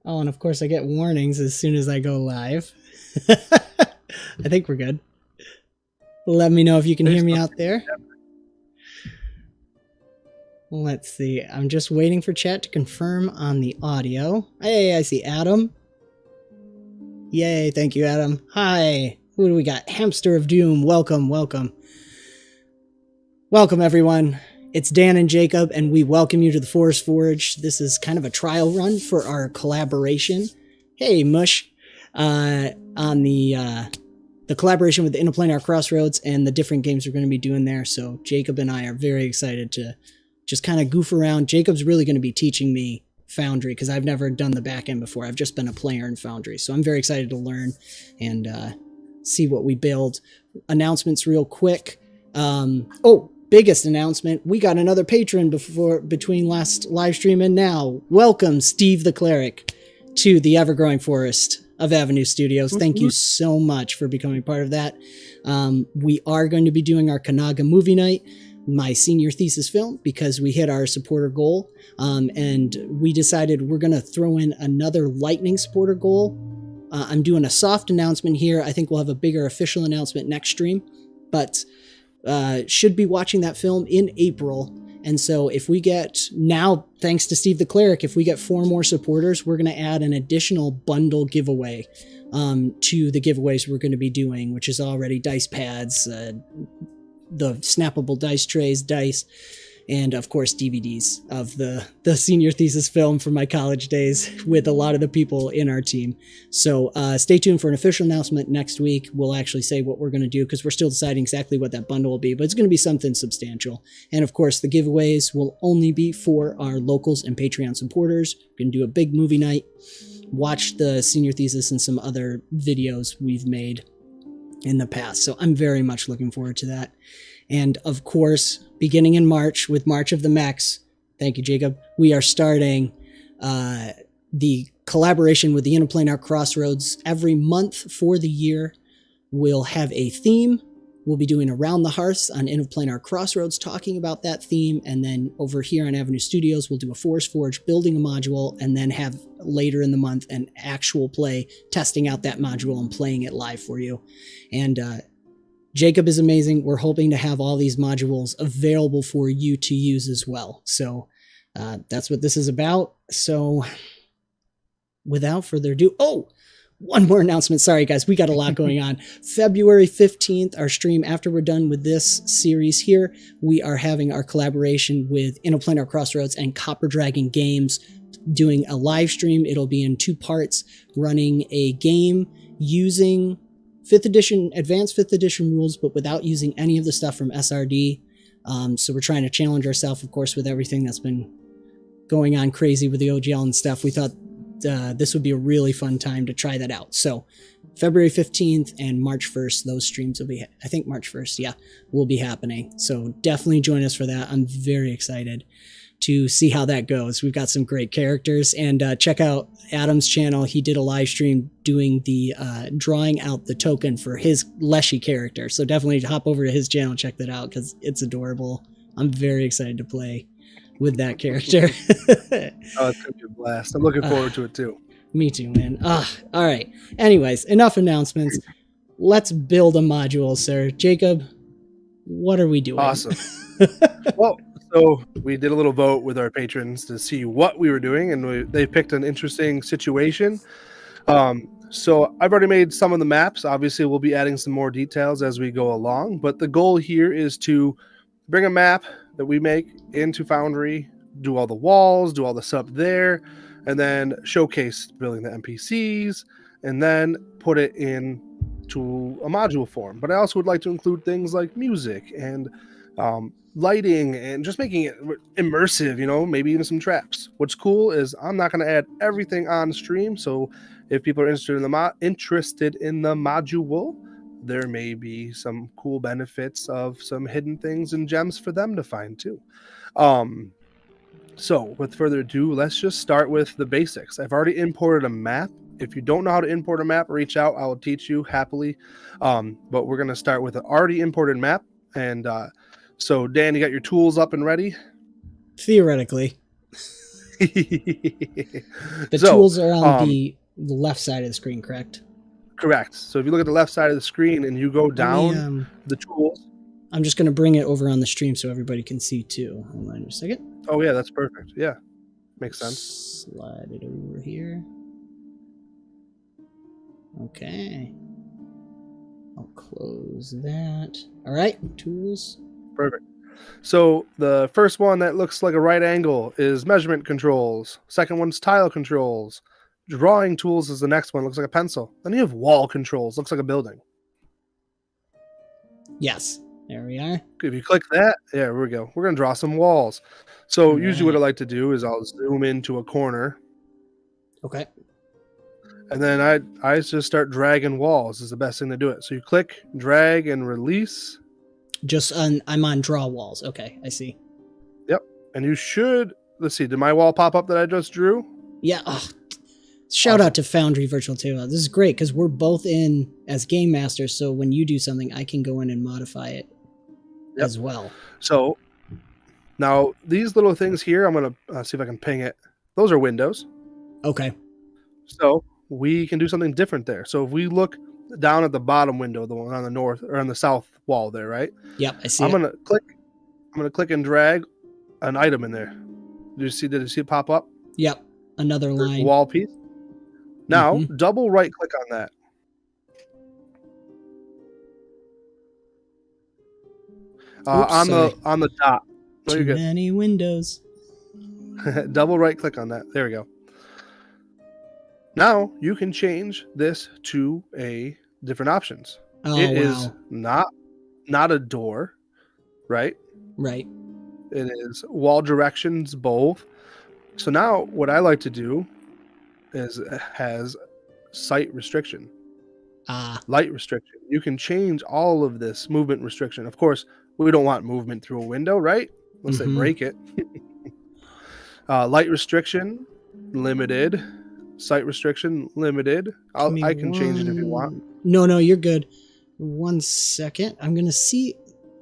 Oh, and of course I get warnings as soon as I go live. I think we're good. Let me know if you can hear me out there. Let's see. I'm just waiting for chat to confirm on the audio. Hey, I see Adam. Yay, thank you, Adam. Hi. Who do we got? Hamster of Doom. Welcome, welcome. Welcome, everyone. It's Dan and Jacob, and we welcome you to the Forest Forge. This is kind of a trial run for our collaboration. Hey, Mush. On the collaboration with the Interplanar Crossroads and the different games we're going to be doing there. So Jacob and I are very excited to just kind of goof around. Jacob's really going to be teaching me Foundry because I've never done the back end before. I've just been a player in Foundry. So I'm very excited to learn and see what we build. Announcements real quick. Biggest announcement. We got another patron between last live stream and now. Welcome, Steve the Cleric, to the ever-growing forest of Avenue Studios. Thank you so much for becoming part of that. We are going to be doing our Kanaga movie night, my senior thesis film, because we hit our supporter goal. And we decided we're going to throw in another lightning supporter goal. I'm doing a soft announcement here. I think we'll have a bigger official announcement next stream, but should be watching that film in April. And so if we get, now thanks to Steve the Cleric, if we get 4 more supporters, we're going to add an additional bundle giveaway to the giveaways we're going to be doing, which is already dice pads, the snappable dice trays, dice, and of course DVDs of the senior thesis film from my college days with a lot of the people in our team. So stay tuned for an official announcement next week. We'll actually say what we're going to do because we're still deciding exactly what that bundle will be, but it's going to be something substantial. And of course, the giveaways will only be for our locals and Patreon supporters. We're going to do a big movie night, watch the senior thesis and some other videos we've made in the past. So I'm very much looking forward to that. And of course, beginning in March with March of the Mechs, thank you, Jacob, we are starting the collaboration with the Interplanar Crossroads. Every month for the year, we'll have a theme. We'll be doing Around the Hearths on Interplanar Crossroads, talking about that theme. And then over here on Avenue Studios, we'll do a Forest Forge, building a module, and then have later in the month an actual play, testing out that module and playing it live for you. And Jacob is amazing. We're hoping to have all these modules available for you to use as well. So that's what this is about. So without further ado, one more announcement. Sorry, guys, we got a lot going on. February 15th, our stream, after we're done with this series here, we are having our collaboration with Interplanar Crossroads and Copper Dragon Games, doing a live stream. It'll be in 2 parts, running a game using 5th edition, advanced 5th edition rules, but without using any of the stuff from SRD. So we're trying to challenge ourselves, of course, with everything that's been going on crazy with the OGL and stuff. We thought this would be a really fun time to try that out. So February 15th and March 1st, those streams will be, I think March 1st, yeah, will be happening. So definitely join us for that. I'm very excited to see how that goes. We've got some great characters, and check out Adam's channel. He did a live stream doing the drawing out the token for his Leshy character. So definitely hop over to his channel and check that out, because it's adorable. I'm very excited to play with that character. Oh, it's gonna be a blast. I'm looking forward to it too. Me too, man. All right. Anyways, enough announcements. Let's build a module, sir. Jacob, what are we doing? Awesome. Well, so we did a little vote with our patrons to see what we were doing, and they picked an interesting situation. So I've already made some of the maps. Obviously, we'll be adding some more details as we go along, but the goal here is to bring a map that we make into Foundry, do all the walls, do all the stuff there, and then showcase building the NPCs, and then put it into a module form. But I also would like to include things like music and lighting, and just making it immersive, maybe even some traps. What's cool is I'm not going to add everything on stream, so if people are interested in the module, there may be some cool benefits of some hidden things and gems for them to find too. So with further ado, let's just start with the basics. I've already imported a map. If you don't know how to import a map, reach out. I will teach you happily. But we're going to start with an already imported map. And so, Dan, you got your tools up and ready? Theoretically. The tools are on the left side of the screen, correct? Correct. So if you look at the left side of the screen and you go down the tools. I'm just going to bring it over on the stream so everybody can see too. Hold on just a second. Oh, yeah, that's perfect. Yeah, makes sense. Slide it over here. Okay. I'll close that. All right, tools. Perfect. So the first one that looks like a right angle is measurement controls. Second one's tile controls. Drawing tools is the next one. Looks like a pencil. Then you have wall controls. Looks like a building. Yes. There we are. If you click that, yeah, here we go. We're going to draw some walls. So usually what I like to do is I'll zoom into a corner. Okay. And then I just start dragging walls is the best thing to do it. So you click, drag, and release. I'm on draw walls. Okay, I see. Yep. And you should, let's see, did my wall pop up that I just drew? Yeah. Shout out to Foundry Virtual Table. This is great because we're both in as game masters. So when you do something, I can go in and modify it as well. So now these little things here, I'm going to see if I can ping it. Those are windows. Okay. So we can do something different there. So if we look down at the bottom window, the one on the north or on the south wall there, right? Yep, I see. I'm going to click and drag an item in there. Did you see it pop up? Yep. Another line. Wall piece. Now, double right click on that. On the dot. Too many windows. Double right click on that. There we go. Now you can change this to a different options. It is not a door, right? Right. It is wall directions both. So now what I like to do is has sight restriction. Light restriction. You can change all of this movement restriction. Of course, we don't want movement through a window, right? Unless they break it. Light restriction, limited, Site restriction limited. I can change it if you want. No, you're good. 1 second. I'm going to see.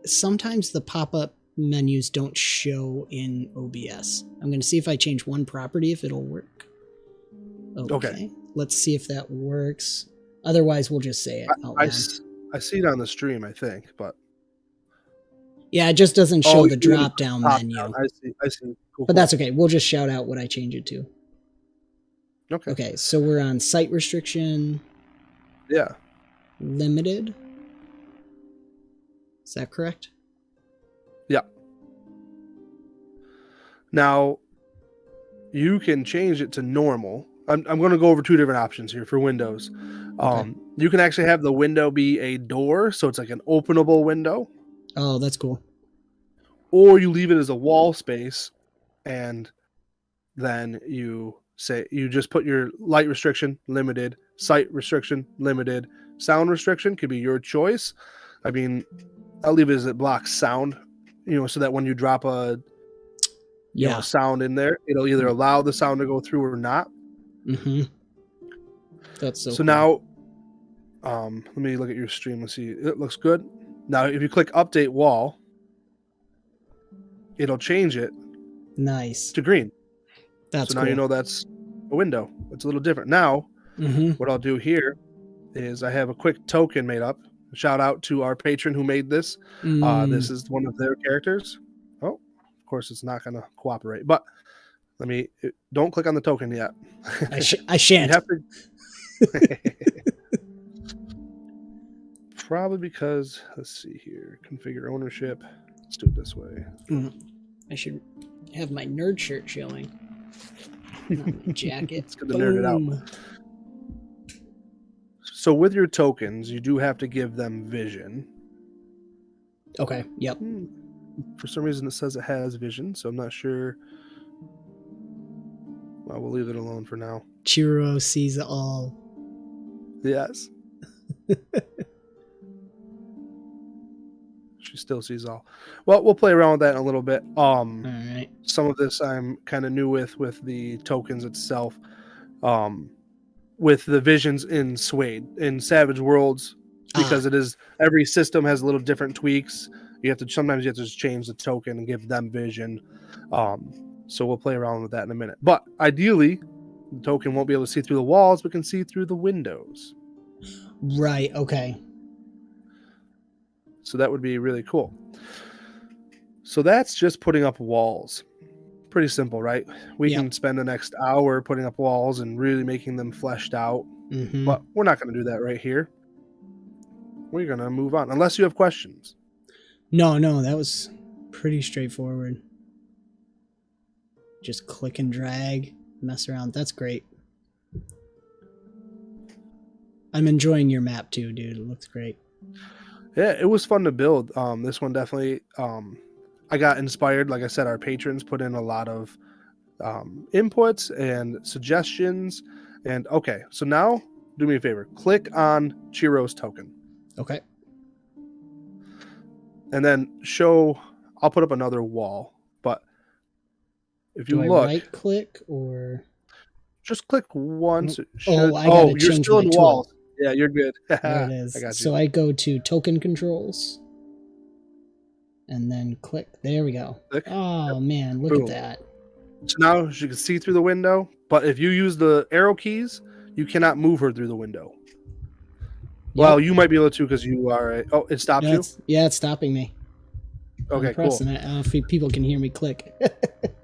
Sometimes the pop-up menus don't show in OBS. I'm going to see if I change one property, if it'll work. Okay. Let's see if that works. Otherwise, we'll just say it out loud. I see it on the stream, I think, but... Yeah, it just doesn't show the drop-down menu. I see. Cool, but that's okay. We'll just shout out what I change it to. Okay, so we're on site restriction. Yeah. Limited. Is that correct? Yeah. Now, you can change it to normal. I'm going to go over 2 different options here for Windows. Okay. You can actually have the window be a door, so it's like an openable window. Oh, that's cool. Or you leave it as a wall space, and then you just put your light restriction limited, site restriction limited, sound restriction could be your choice. I mean, I'll leave it as it blocks sound, so that when you drop a sound in there, it'll either allow the sound to go through or not. Mm-hmm. That's so cool. Now, let me look at your stream and see. It looks good. Now, if you click update wall, it'll change it. Nice. To green. That's so cool. now you know that's a window. It's a little different. Now, what I'll do here is I have a quick token made up. Shout out to our patron who made this. This is one of their characters. Oh, of course, it's not going to cooperate. But don't click on the token yet. I shan't. You have to. Probably because, let's see here, configure ownership. Let's do it this way. I should have my nerd shirt showing. Not my jacket. It's good to nerd it out. So with your tokens, you do have to give them vision. Okay, yep. For some reason it says it has vision, so I'm not sure. Well, we'll leave it alone for now. Chiro sees all. Yes. She still sees all. Well, we'll play around with that in a little bit. All right. Some of this I'm kind of new with the tokens itself. With the visions in Suede, in Savage Worlds, because it is every system has a little different tweaks. Sometimes you have to just change the token and give them vision. So we'll play around with that in a minute. But ideally, the token won't be able to see through the walls, but can see through the windows. Right. Okay. So that would be really cool. So that's just putting up walls. Pretty simple, right? We can spend the next hour putting up walls and really making them fleshed out. But we're not going to do that right here. We're going to move on, unless you have questions. No, that was pretty straightforward. Just click and drag, mess around. That's great. I'm enjoying your map too, dude. It looks great. Yeah, it was fun to build. This one definitely, I got inspired. Like I said, our patrons put in a lot of inputs and suggestions. And okay, so now do me a favor. Click on Chiro's token. Okay. And then I'll put up another wall. But if you look. Right click or? Just click once. I gotta you're change still my in tool. walls. Yeah, you're good. There it is. I got you. So I go to token controls and then click. There we go. Click. Oh man, look at that. So now she can see through the window, but if you use the arrow keys, you cannot move her through the window. Well, you might be able to because you are. Oh, it stopped you? Yeah, it's stopping me. Okay, I'm pressing it. I don't know if people can hear me click.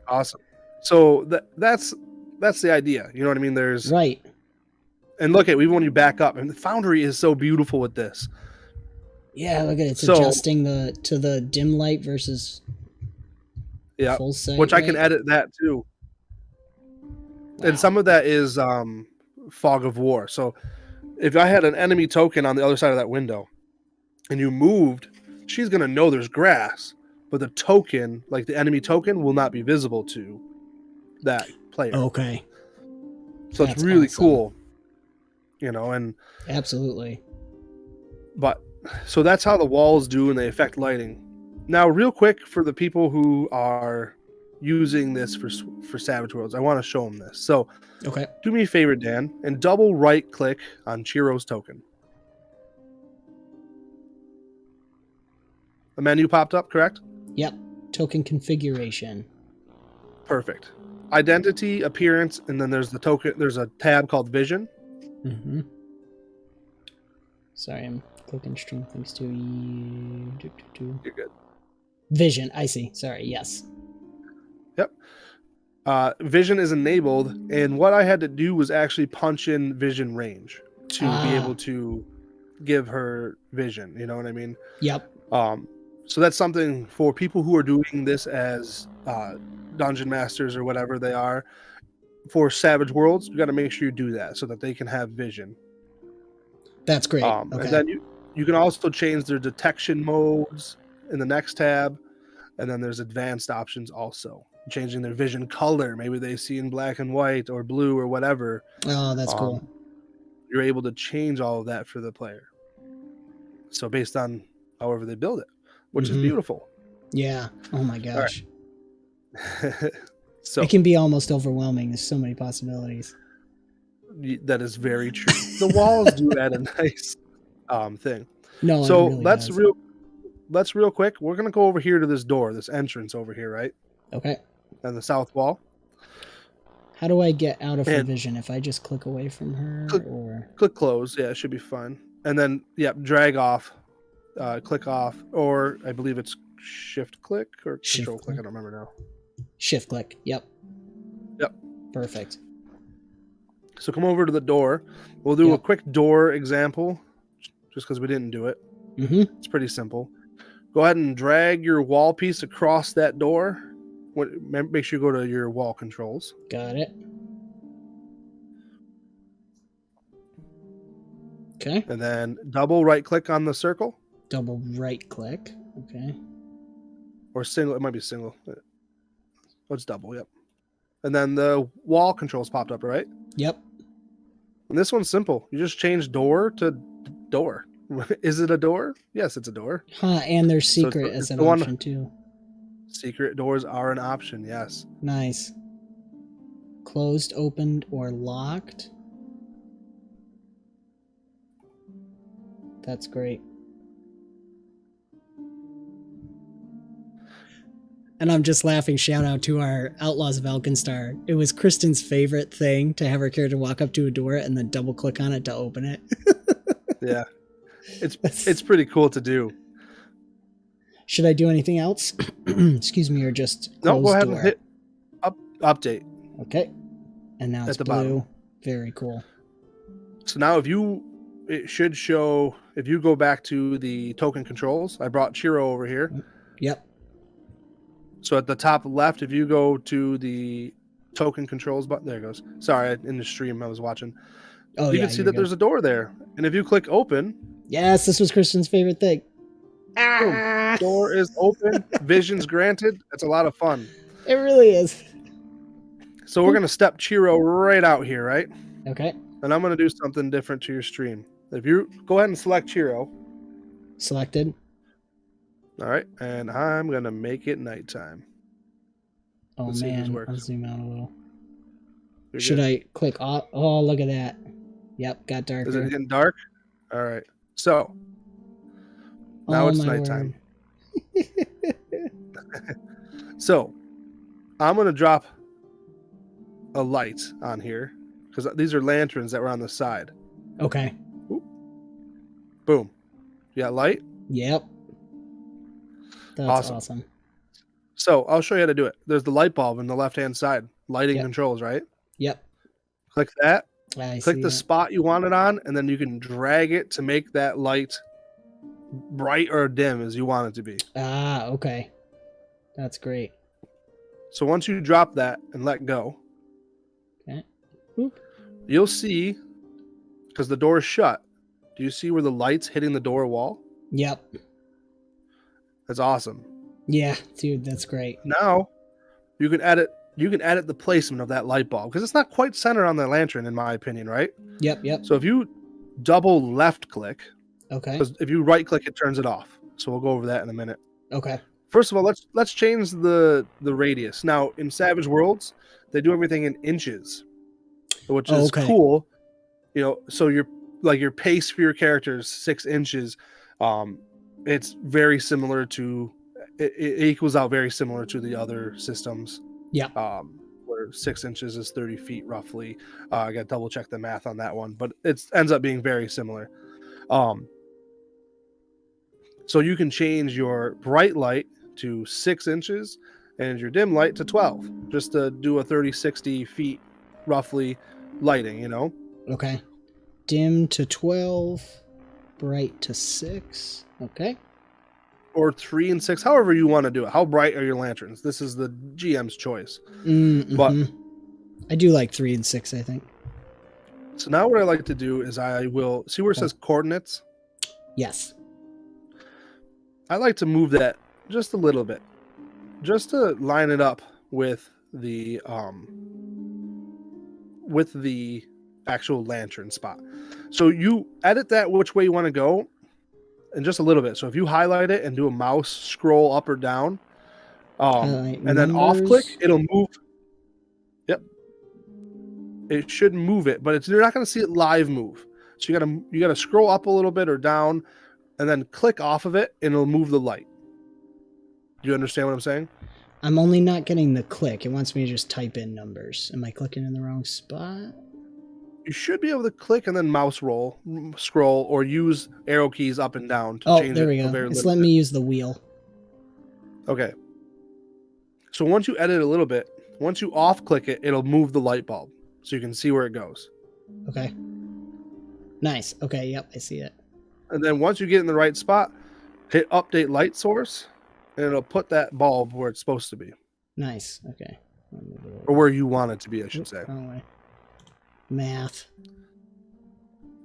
Awesome. So that's the idea. You know what I mean? There's right. And look at even when you back up, and the Foundry is so beautiful with this. Yeah, look at it. It's adjusting to the dim light versus full sight. Which I can edit that too. Wow. And some of that is fog of war. So if I had an enemy token on the other side of that window and you moved, she's going to know there's grass, but the token, like the enemy token, will not be visible to that player. Okay. So it's really cool. And absolutely. But so that's how the walls do and they affect lighting. Now, real quick for the people who are using this for Savage Worlds. I want to show them this. So Okay. do me a favor, Dan, and double right click on Chiro's token. A menu popped up, correct? Yep. Token configuration. Perfect. Identity, appearance, and then there's the token. There's a tab called Vision. Mm-hmm. Sorry, I'm clicking stream things to you. You're good. Vision, I see. Sorry, yes. Yep. Vision is enabled, and what I had to do was actually punch in vision range to be able to give her vision. You know what I mean? Yep. So that's something for people who are doing this as dungeon masters or whatever they are. For Savage Worlds, you got to make sure you do that so that they can have vision. That's great. Okay. And then you can also change their detection modes in the next tab, and then there's advanced options also. Changing their vision color, maybe they see in black and white or blue or whatever. Oh, that's cool. You're able to change all of that for the player. So based on however they build it, which is beautiful. Yeah. Oh my gosh. So it can be almost overwhelming. There's so many possibilities. That is very true. The walls do add a nice thing. No, so it really let's does. real quick. We're gonna go over here to this door, this entrance over here, right? Okay. And the south wall. How do I get out of her vision? If I just click away from her, click close, yeah, it should be fine. And then drag off, click off, or I believe it's shift click or control click. I don't remember now. Shift click. Yep. Perfect. So come over to the door. We'll do a quick door example, just because we didn't do it. It's pretty simple. Go ahead and drag your wall piece across that door. Make sure you go to your wall controls. Got it. Okay. And then double right click on the circle. Double right click. Okay. Or single. It might be single. Oh, it's double. Yep. And then the wall controls popped up, right? Yep. And this one's simple. You just change door to door. Is it a door? Yes, it's a door. And there's secret as an option too. Secret doors are an option, yes. Nice. Closed, opened, or locked. That's great. And I'm just laughing. Shout out to our Outlaws of Alkenstar. It was Kristen's favorite thing to have her character walk up to a door and then double click on it to open it. Yeah. It's pretty cool to do. Should I do anything else? Excuse me, or just close go ahead door? and hit update. Okay. And now it's at the blue. bottom. Very cool. So now it should show, if you go back to the token controls, I brought Chiro over here. Yep. So at the top left, if you go to the token controls button, there it goes. Sorry, in the stream I was watching. Oh, you can see that there's a door there. And if you click open. Yes, this was Kristen's favorite thing. Boom, door is open. Vision's granted. That's a lot of fun. It really is. So we're going to step Chiro right out here, right? Okay. And I'm going to do something different to your stream. If you go ahead and select Chiro. Selected. All right. And I'm going to make it nighttime. Oh, Let's man. I'll zoom out a little. You're Should good. I click off? Oh, look at that. Yep, got darker. Is it getting dark? All right. So now it's nighttime. So I'm going to drop a light on here because these are lanterns that were on the side. Okay. Oop. Boom. You got light? Yep. That's awesome. So I'll show you how to do it. There's the light bulb on the left-hand side. Lighting controls, right? Yep. Click that. Click the spot you want it on, and then you can drag it to make that light bright or dim as you want it to be. Ah, okay. That's great. So once you drop that and let go, okay, Oop. You'll see, because the door is shut, do you see where the light's hitting the door wall? Yep. That's awesome. Yeah, dude, that's great. Now you can edit the placement of that light bulb because it's not quite centered on the lantern, in my opinion, right? Yep. So if you double left click, okay, because if you right click, it turns it off. So we'll go over that in a minute. Okay. First of all, let's change the radius. Now in Savage Worlds, they do everything in inches, which is cool. So your pace for your character is 6 inches. It's very similar to it equals out very similar to the other systems. Yeah. Where 6 inches is 30 feet roughly. I got to double check the math on that one, but it ends up being very similar. So you can change your bright light to 6 inches and your dim light to 12, just to do a 30-60 feet roughly lighting, Okay. Dim to 12, bright to 6. Okay. Or 3 and 6, however you want to do it. How bright are your lanterns? This is the GM's choice. But I do like 3 and 6, I think. So now what I like to do is I will see where it says coordinates. Yes. I like to move that just a little bit, just to line it up with the actual lantern spot. So you edit that which way you want to go, and just a little bit. So if you highlight it and do a mouse scroll up or down, and then off click, it'll move. Yep, it should move it, but you're not going to see it live move. So you gotta scroll up a little bit or down, and then click off of it, and it'll move the light. Do you understand what I'm saying? I'm only not getting the click. It wants me to just type in numbers. Am I clicking in the wrong spot? You should be able to click and then mouse scroll, or use arrow keys up and down to change it. Oh, there we go. It's letting me use the wheel. Okay. So once you edit a little bit, once you off click it, it'll move the light bulb so you can see where it goes. Okay. Nice. Okay. Yep. I see it. And then once you get in the right spot, hit update light source, and it'll put that bulb where it's supposed to be. Nice. Okay. Or where you want it to be, I should say. Oh, math.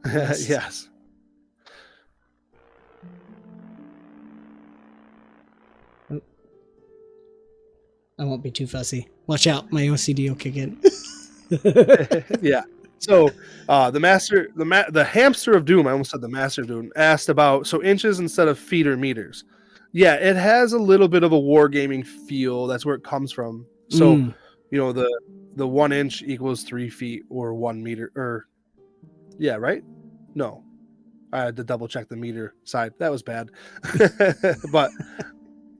Yes. Oh. I won't be too fussy. Watch out, my OCD will kick in. Yeah. So the hamster of doom, I almost said the master of doom, asked about inches instead of feet or meters. Yeah, it has a little bit of a wargaming feel. That's where it comes from. So the 1 inch equals 3 feet or 1 meter, or yeah, right? No, I had to double check the meter side. That was bad. But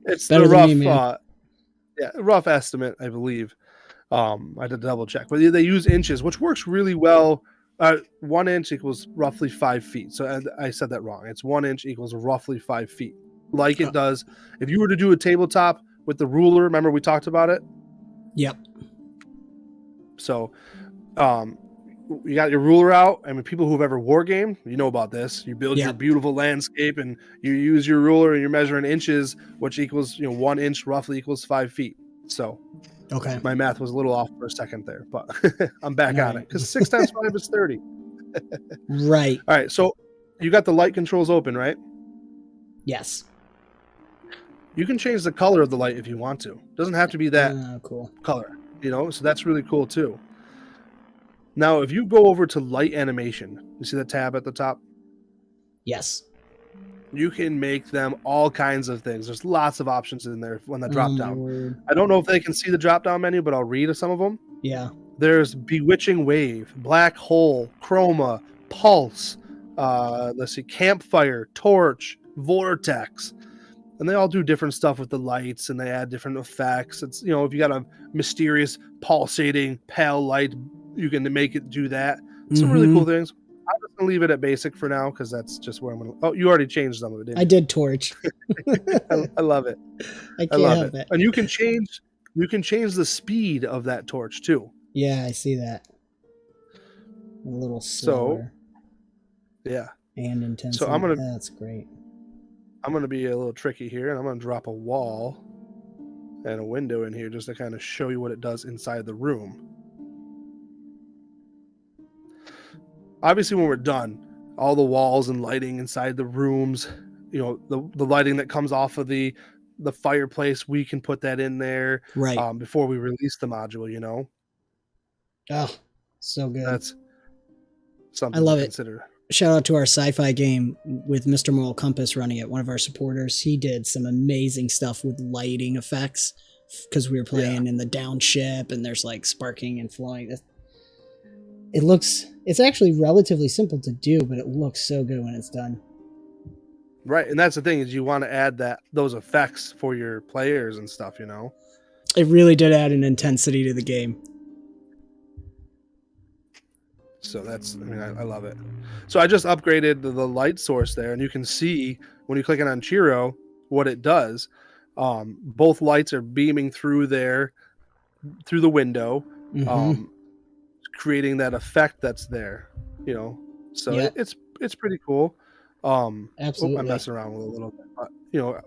it's better the rough rough estimate, I believe. I had to double check, but they use inches, which works really well. 1 inch equals roughly 5 feet. So I said that wrong. It's 1 inch equals roughly 5 feet, like it does if you were to do a tabletop with the ruler. Remember we talked about it? Yep. So you got your ruler out. I mean, people who've ever wargamed, you know about this. You build your beautiful landscape and you use your ruler and you're measuring inches, which equals 1 inch roughly equals 5 feet. So okay, my math was a little off for a second there, but I'm back on it because 6 times 5 is 30. Right. All right. So you got the light controls open, right? Yes. You can change the color of the light if you want to. It doesn't have to be that cool color, so that's really cool too. Now, if you go over to light animation, you see the tab at the top? Yes. You can make them all kinds of things. There's lots of options in there when the drop down. I don't know if they can see the drop down menu, but I'll read some of them. Yeah. There's Bewitching Wave, Black Hole, Chroma, Pulse, let's see, Campfire, Torch, Vortex. And they all do different stuff with the lights, and they add different effects. It's, if you got a mysterious pulsating pale light, you can make it do that. Some really cool things. I'm just going to leave it at basic for now because that's just where I'm going to... Oh, you already changed some of it, didn't you? I did Torch. I love it. I can't help it. And you can change the speed of that torch too. Yeah, I see that. A little slower. So, yeah. And intensity. So that's great. I'm going to be a little tricky here, and I'm going to drop a wall and a window in here just to kind of show you what it does inside the room. Obviously, when we're done, all the walls and lighting inside the rooms, the lighting that comes off of the fireplace, we can put that in there before we release the module, Oh, so good. That's something I love to it. consider. shout out to our sci-fi game with Mr. Moral Compass running it, one of our supporters. He did some amazing stuff with lighting effects because we were playing in the down ship and there's like sparking and flowing. It's actually relatively simple to do, but it looks so good when it's done. Right, and that's the thing is you want to add those effects for your players and stuff, It really did add an intensity to the game. So I love it. So I just upgraded the light source there, and you can see when you click on Chiro what it does. Both lights are beaming through the window, creating that effect that's there. So it's pretty cool. Absolutely. I'm messing around with a little bit, but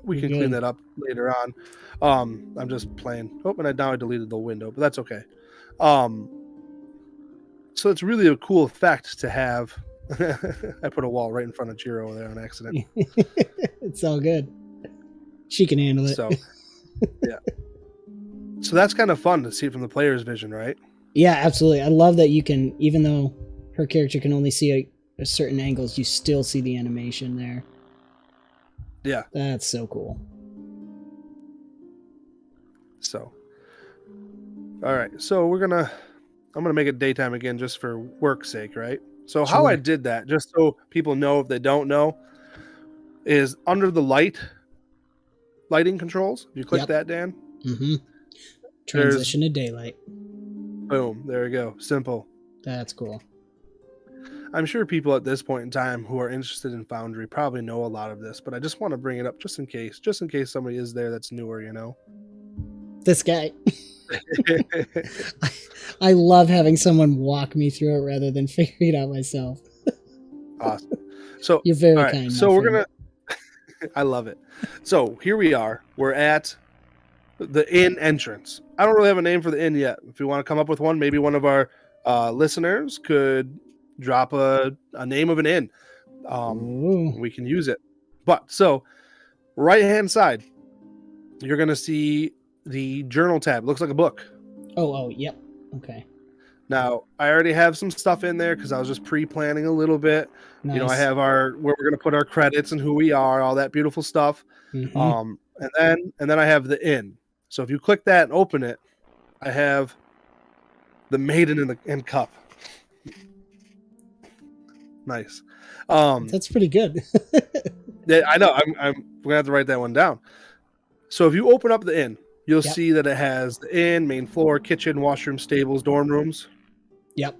we can clean that up later on. I'm just playing. And now I deleted the window, but that's okay. So it's really a cool effect to have. I put a wall right in front of Chiro there on accident. It's all good. She can handle it. So yeah. So that's kind of fun to see from the player's vision, right? Yeah, absolutely. I love that you can, even though her character can only see a certain angles, you still see the animation there. Yeah. That's so cool. So, all right. So I'm going to make it daytime again just for work's sake, right? So how I did that, just so people know if they don't know, is under the lighting controls. You click that, Dan. Transition to daylight. Boom. There we go. Simple. That's cool. I'm sure people at this point in time who are interested in Foundry probably know a lot of this, but I just want to bring it up just in case somebody is there that's newer, This guy. I love having someone walk me through it rather than figuring it out myself. Awesome. So you're very kind. So we're gonna. I love it. So here we are. We're at the inn entrance. I don't really have a name for the inn yet. If you want to come up with one, maybe one of our listeners could drop a name of an inn. We can use it. But so right hand side, you're gonna see the journal tab. It looks like a book. Oh, yep. Okay. Now, I already have some stuff in there because I was just pre-planning a little bit. Nice. I have where we're going to put our credits and who we are, all that beautiful stuff. And then I have the inn. So if you click that and open it, I have the maiden in cup. Nice. That's pretty good. Yeah, I know. I'm going to have to write that one down. So if you open up the inn, you'll see that it has the inn, main floor, kitchen, washroom, stables, dorm rooms. Yep.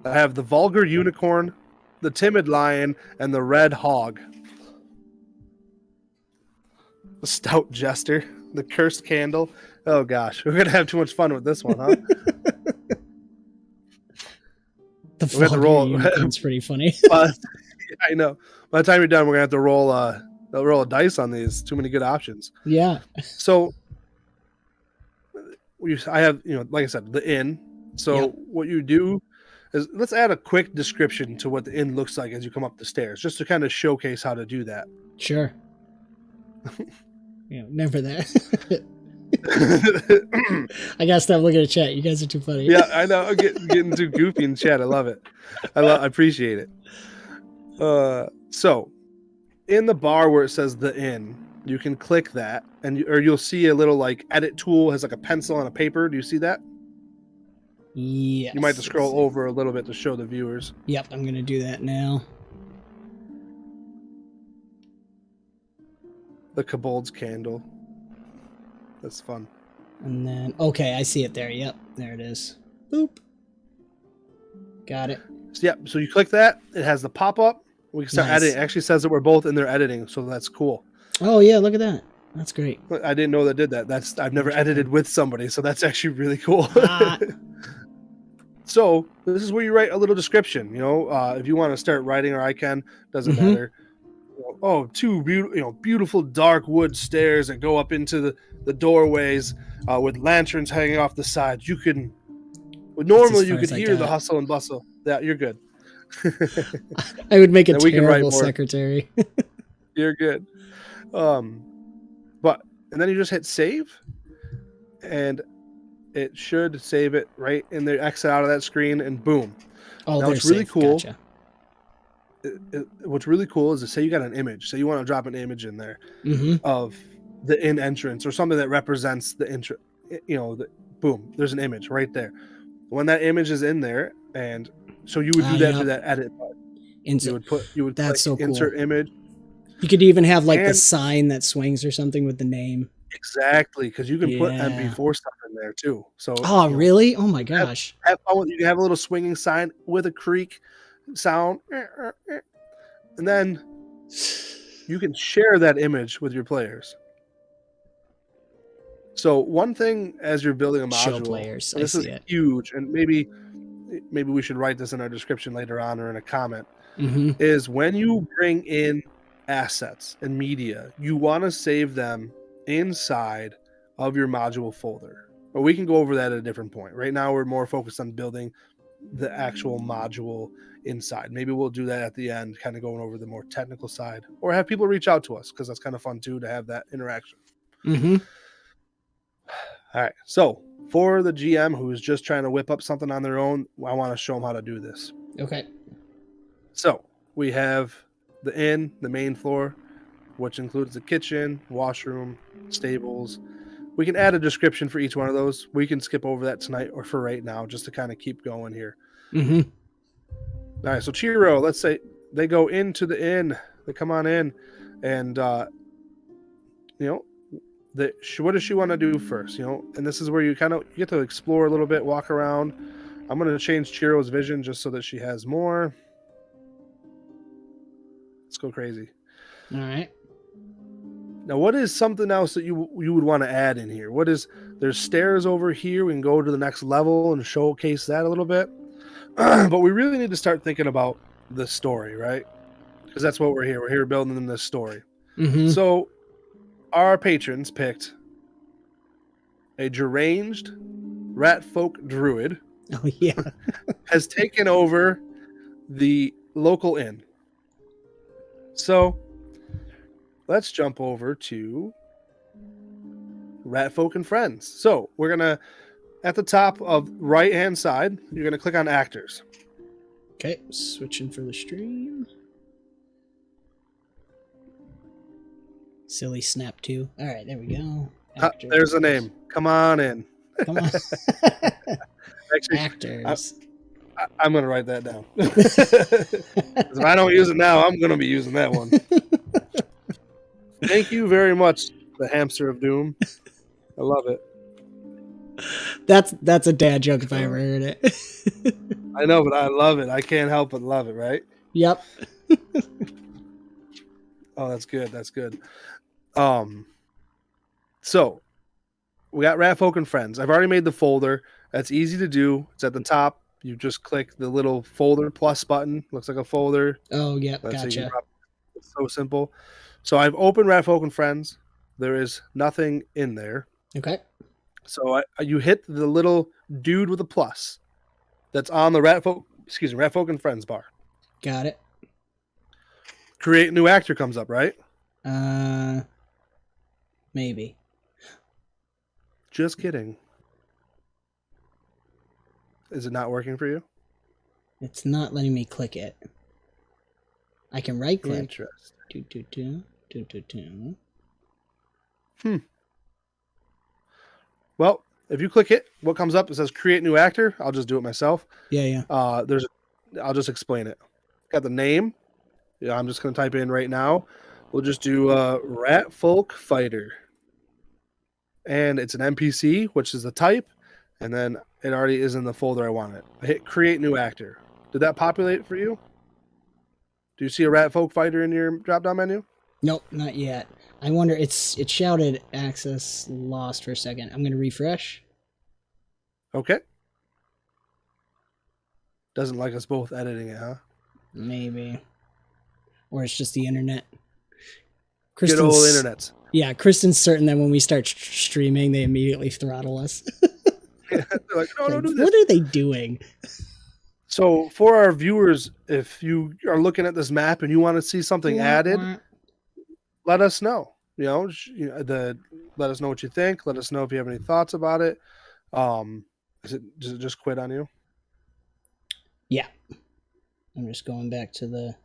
I have the vulgar unicorn, the timid lion, and the red hog. The stout jester, the cursed candle. Oh gosh, we're gonna have too much fun with this one, huh? The vulgar unicorn's pretty funny. I know. By the time you're done, we're gonna have to roll a dice on these. Too many good options. Yeah. So I have, like I said, the inn. So what you do is let's add a quick description to what the inn looks like as you come up the stairs, just to kind of showcase how to do that. Sure. Never that. I gotta stop looking at chat. You guys are too funny. Yeah, I know. I'm getting too goofy in chat. I love it. I appreciate it. So in the bar where it says the inn, you can click that, or you'll see a little like edit tool has like a pencil and a paper. Do you see that? Yes. You might have to scroll over a little bit to show the viewers. Yep, I'm gonna do that now. The kobold's candle. That's fun. And then, okay, I see it there. Yep, there it is. Boop. Got it. So you click that. It has the pop-up. We can start editing. It actually says that we're both in there editing, so that's cool. Oh, yeah, look at that. That's great. I didn't know that did that. I've never edited with somebody, so that's actually really cool. So this is where you write a little description. If you want to start writing, or I can, doesn't matter. Two beautiful dark wood stairs that go up into the doorways with lanterns hanging off the sides. You can normally you could hear the hustle and bustle. Yeah, you're good. I would make a terrible secretary. You're good. And then you just hit save, and it should save it right in there. Exit out of that screen, and boom. Oh, now it's really cool. Gotcha. what's really cool is to say you got an image. Say you want to drop an image in there of the in entrance or something that represents the intro. Boom, there's an image right there. When that image is in there, and so you would do that through that edit button. You would that's click so cool. insert image. You could even have like the sign that swings or something with the name. Exactly, because you can put MP4 stuff in there too. So really? Oh my gosh. Have fun with, you can have a little swinging sign with a creak sound, and then you can share that image with your players. So one thing as you're building a module, show players, this is huge, and maybe we should write this in our description later on or in a comment, is when you bring in assets and media, you want to save them inside of your module folder. But we can go over that at a different point. Right now, we're more focused on building the actual module inside. Maybe we'll do that at the end, kind of going over the more technical side, or have people reach out to us because that's kind of fun too, to have that interaction. All right. So for the GM who's just trying to whip up something on their own, I want to show them how to do this. Okay. So we have the main floor, which includes the kitchen, washroom, stables. We can add a description for each one of those. We can skip over that tonight or for right now, just to kind of keep going here. All right. So Chiro, let's say they go into the inn. They come on in, and what does she want to do first? And this is where you get to explore a little bit, walk around. I'm going to change Chiro's vision just so that she has more. Let's go crazy. All right. Now, what is something else that you would want to add in here? There's stairs over here. We can go to the next level and showcase that a little bit. But we really need to start thinking about the story, right? Because that's what we're here. We're here building them this story. So our patrons picked a deranged rat folk druid. Oh, yeah. has taken over the local inn. So let's jump over to Rat Folk and Friends. So we're going to, at the top of right-hand side, you're going to click on Actors. Okay, switching for the stream. Silly Snap 2. All right, there we go. There's the name. Come on in. Come on. Actually, Actors. I'm going to write that down. If I don't use it now, I'm going to be using that one. Thank you very much, the Hamster of Doom. I love it. That's a dad joke if I ever heard it. I know, but I love it. I can't help but love it, right? Yep. Oh, that's good. That's good. So we got Rat Folk and Friends. I've already made the folder. That's easy to do. It's at the top. You just click the little folder plus button. Looks like a folder. Oh, yeah. Gotcha. It's so simple. So I've opened Rat Folk and Friends. There is nothing in there. Okay. So you hit the little dude with a plus that's on the Rat Folk and Friends bar. Got it. Create new actor comes up, right? Maybe. Just kidding. Is it not working for you? It's not letting me click it. I can right click. Interesting. Do. Well, if you click it, what comes up? It says create new actor. I'll just do it myself. Yeah. I'll just explain it. Got the name. Yeah, I'm just going to type in right now. We'll just do Rat Folk Fighter. And it's an NPC, which is the type. And then it already is in the folder I want it. I hit create new actor. Did that populate for you? Do you see a Rat Folk Fighter in your drop-down menu? Nope, not yet. I wonder, it shouted access lost for a second. I'm going to refresh. Okay. Doesn't like us both editing it, huh? Maybe. Or it's just the internet. Good old internets. Yeah, Kristen's certain that when we start streaming, they immediately throttle us. They're like, no, don't do this. What are they doing? So for our viewers, if you are looking at this map and you want to see something added, let us know. Let us know what you think. Let us know if you have any thoughts about it. Does it just quit on you? Yeah. I'm just going back to the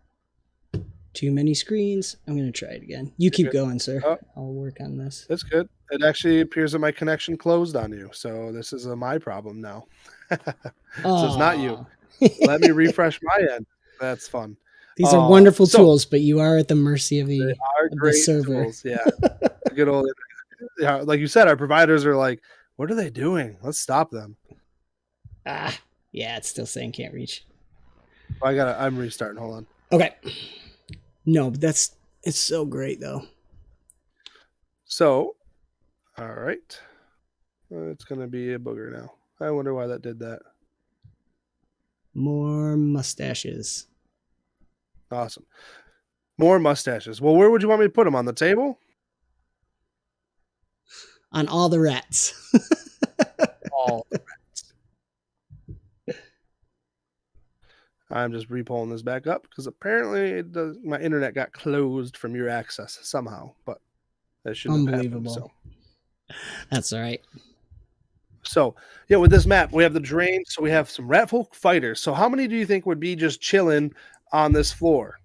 Too many screens. I'm going to try it again. You keep going, sir. Oh. I'll work on this. That's good. It actually appears that my connection closed on you. So this is my problem now. So it's not you. Let me refresh my end. That's fun. These are wonderful tools, but you are at the mercy of the server. Tools, yeah. Good old, yeah, like you said, our providers are like, what are they doing? Let's stop them. Yeah, it's still saying can't reach. I'm restarting. Hold on. Okay. No, but it's so great though. So, all right. It's going to be a booger now. I wonder why that did that. More mustaches. Awesome. More mustaches. Well, where would you want me to put them? On the table? On all the rats. All the rats. I'm just re-pulling this back up because apparently my internet got closed from your access somehow, but that shouldn't have happened. So. That's all right. So, yeah, with this map, we have the drain, so we have some Ratfolk fighters. So how many do you think would be just chilling on this floor?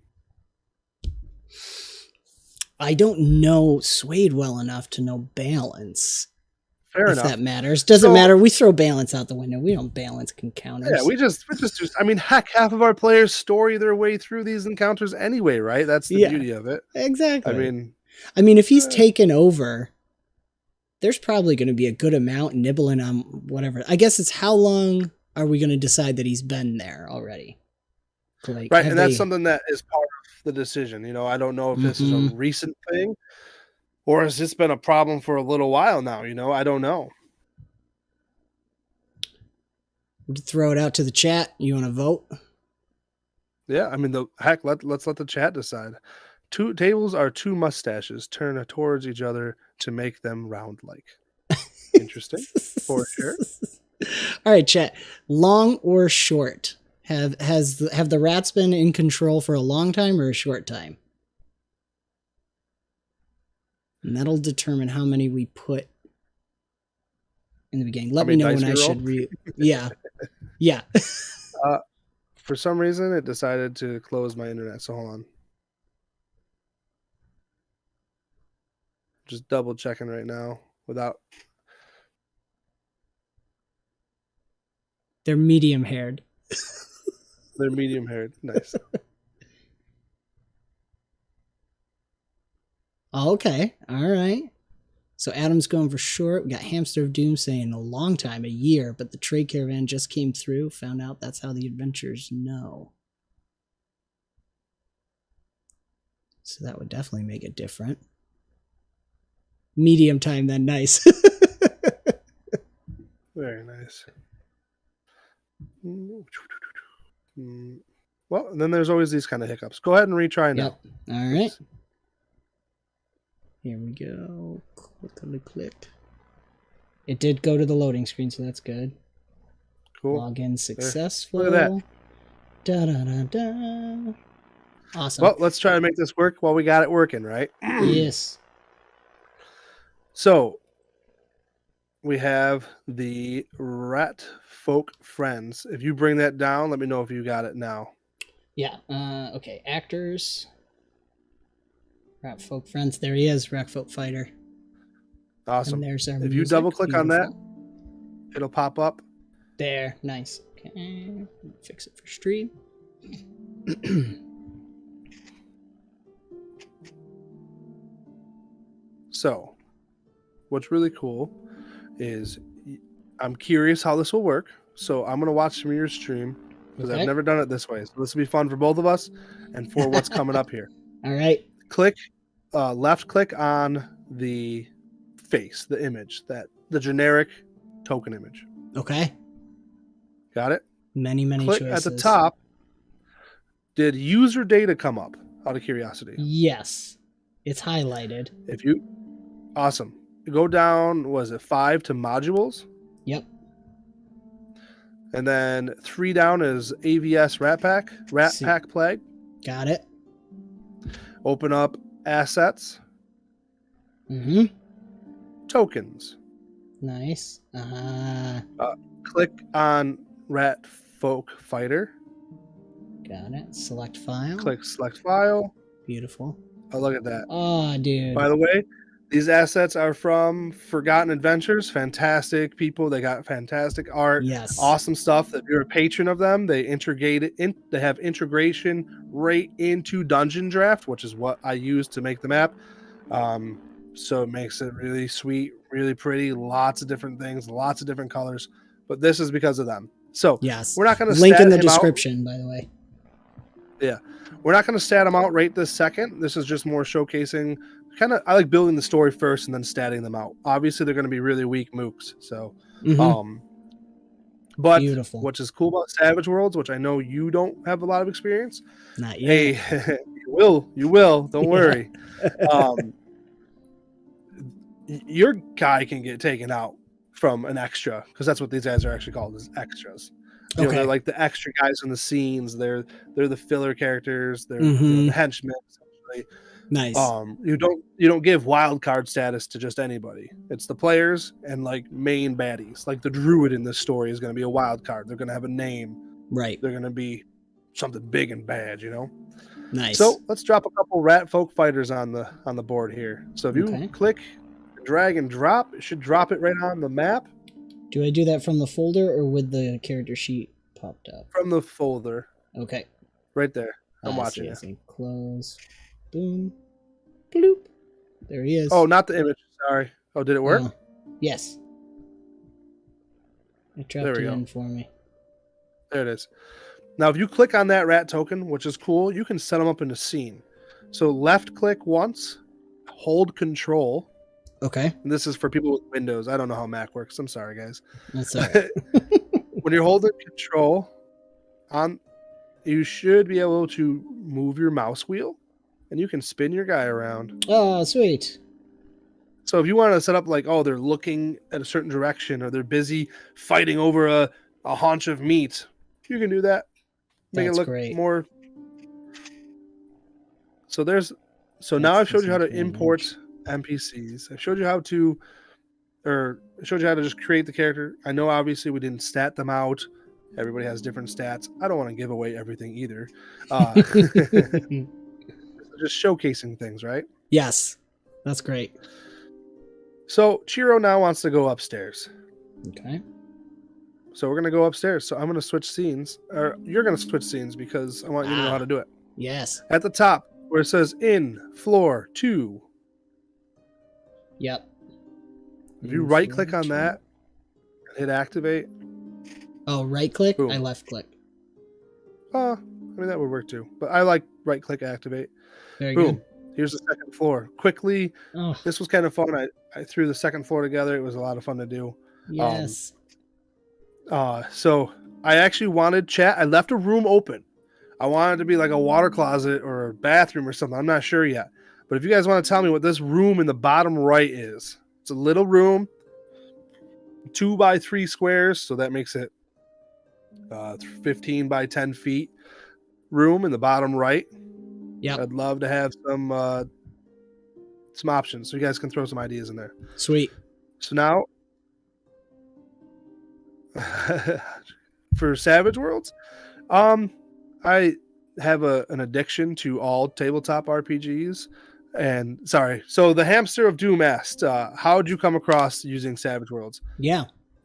I don't know Suede well enough to know balance. Fair enough. If that matters. Doesn't matter. We throw balance out the window. We don't balance encounters. Yeah, we just do. I mean, heck, half of our players story their way through these encounters anyway, right? That's the beauty of it. Exactly. I mean, if he's taken over, there's probably going to be a good amount nibbling on whatever. I guess it's how long are we going to decide that he's been there already? Like, right, and that's something that is part of the decision. You know, I don't know if this is a recent thing or has this been a problem for a little while now. You know, I don't know. We could throw it out to the chat. You want to vote? Yeah, I mean, let's let the chat decide. 2 tables are 2 mustaches turned towards each other to make them round-like. Interesting, for sure. All right, chat. Long or short? Have the rats been in control for a long time or a short time? And that'll determine how many we put in the beginning. Let me know when I should Yeah. Yeah. For some reason, it decided to close my internet, so hold on. Just double checking right now without. They're medium haired. They're medium haired. Nice. Okay. All right. So Adam's going for short. We got Hamster of Doom saying a long time, a year, but the trade caravan just came through. Found out that's how the adventurers know. So that would definitely make it different. Medium time then. Nice. Very nice. Well, and then there's always these kind of hiccups. Go ahead and retry now. Yep. All right. Here we go. Click. It did go to the loading screen, so that's good. Cool. Login successful. Look at that. Da-da-da-da. Awesome. Well, let's try to make this work while we got it working, right? Yes. So we have the Rat Folk Friends. If you bring that down, let me know if you got it now. Yeah. Okay. Actors. Rat Folk Friends. There he is. Rat Folk Fighter. Awesome. And there's our if music. you double click on that, it'll pop up. There. Nice. Okay. Fix it for stream. So, what's really cool is I'm curious how this will work. So I'm going to watch some of your stream because I've never done it this way. So this will be fun for both of us and for what's coming up here. All right. Left click on the face, the image, the generic token image. Okay. Got it? Many click choices. At the top, did user data come up out of curiosity? Yes. It's highlighted. Awesome. Go down, was it 5 to modules? Yep. And then 3 down is AVS Rat Pack Plague. Got it. Open up assets. Mm-hmm. Tokens. Nice. Click on Rat Folk Fighter. Got it. Select file. Click select file. Beautiful. Oh, look at that. Oh, dude. By the way, these assets are from Forgotten Adventures. Fantastic people. They got fantastic art. Yes. Awesome stuff. If you're a patron of them, they integrate it in. They have integration right into Dungeon Draft, which is what I use to make the map. So it makes it really sweet, really pretty. Lots of different things, lots of different colors. But this is because of them. So Yes. we're not going to link in the description, by the way. Yeah, we're not going to stat them out right this second. This is just more showcasing. I like building the story first and then statting them out. Obviously, they're going to be really weak mooks. So, but Beautiful. Which is cool about Savage Worlds, which I know you don't have a lot of experience. Not yet. Hey, you will. Don't worry. Your guy can get taken out from an extra, because that's what these guys are actually called, is extras. You know, they're like the extra guys in the scenes. They're the filler characters. They're the henchmen. Essentially. Nice. You don't give wild card status to just anybody. It's the players and like main baddies. Like the druid in this story is going to be a wild card. They're going to have a name. Right. They're going to be something big and bad. You know. Nice. So let's drop a couple rat folk fighters on the board here. So if you click, drag and drop, it should drop it right on the map. Do I do that from the folder or with the character sheet popped up? From the folder. Okay. Right there. I'm watching it. Close. Boom. Bloop. There he is. Oh, not the image. Sorry. Oh, did it work? Yes. It dropped it in for me. There it is. Now, if you click on that rat token, which is cool, you can set them up in a scene. So left click once, hold control. Okay. And this is for people with Windows. I don't know how Mac works. I'm sorry, guys. That's all right. When you're holding control you should be able to move your mouse wheel and you can spin your guy around. Oh, sweet. So if you want to set up like, they're looking at a certain direction or they're busy fighting over a haunch of meat, you can do that. Make it look great. More. So now I've showed you how to import NPCs. I showed you how to just create the character. I know obviously we didn't stat them out. Everybody has different stats. I don't want to give away everything either. Just showcasing things, right? Yes. That's great. So Chiro now wants to go upstairs. Okay. So we're going to go upstairs. So I'm going to switch scenes. Or you're going to switch scenes because I want you to know how to do it. Yes. At the top where it says in floor 2. Yep. If you right click on that, hit activate. Oh, right click? Boom. I left click. I mean, that would work too. But I like right click activate. Very Boom. Good. Here's the second floor. Quickly. This was kind of fun. I threw the second floor together. It was a lot of fun to do. Yes. So I actually wanted chat. I left a room open. I wanted it to be like a water closet or a bathroom or something. I'm not sure yet. But if you guys want to tell me what this room in the bottom right is, it's a little room, 2 by 3 squares. So that makes it 15 by 10 feet room in the bottom right. Yeah. I'd love to have some options so you guys can throw some ideas in there. Sweet. So now for Savage Worlds, I have an addiction to all tabletop RPGs. And so the Hamster of Doom asked, how'd you come across using Savage Worlds? Yeah.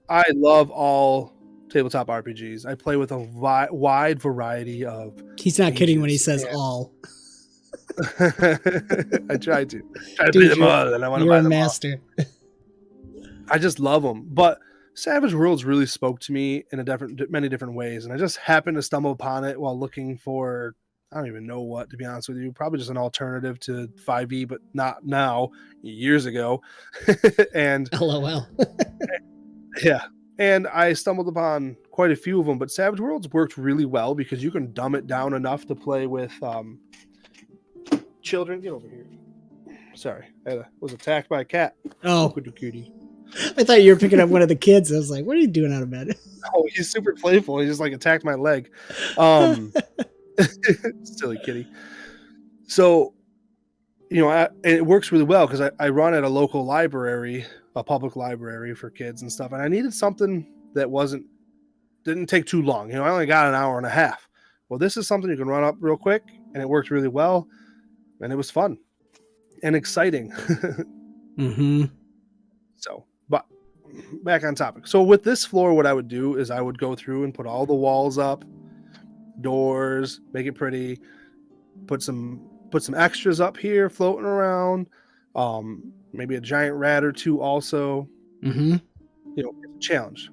I love all tabletop RPGs. I play with a wide variety of. He's not kidding when he says all. I tried to. Beat them all, and I want to buy them master. I just love them. But Savage Worlds really spoke to me in many different ways. And I just happened to stumble upon it while looking for, I don't even know what, to be honest with you. Probably just an alternative to 5e, but not now, years ago. And LOL. Yeah. And I stumbled upon quite a few of them, but Savage Worlds worked really well because you can dumb it down enough to play with children. Get over here. Sorry. I was attacked by a cat. Oh. I thought you were picking up one of the kids. I was like, what are you doing out of bed? Oh, he's super playful. He just like attacked my leg. Silly kitty. So, it works really well because I run at a local library, a public library for kids and stuff. And I needed something that didn't take too long. I only got an hour and a half. Well, this is something you can run up real quick and it worked really well. and it was fun and exciting. Mm-hmm. So, but back on topic. So with this floor, what I would do is I would go through and put all the walls up, doors, make it pretty, put some extras up here floating around, maybe a giant rat or two also. Mm-hmm. You know, it's a challenge.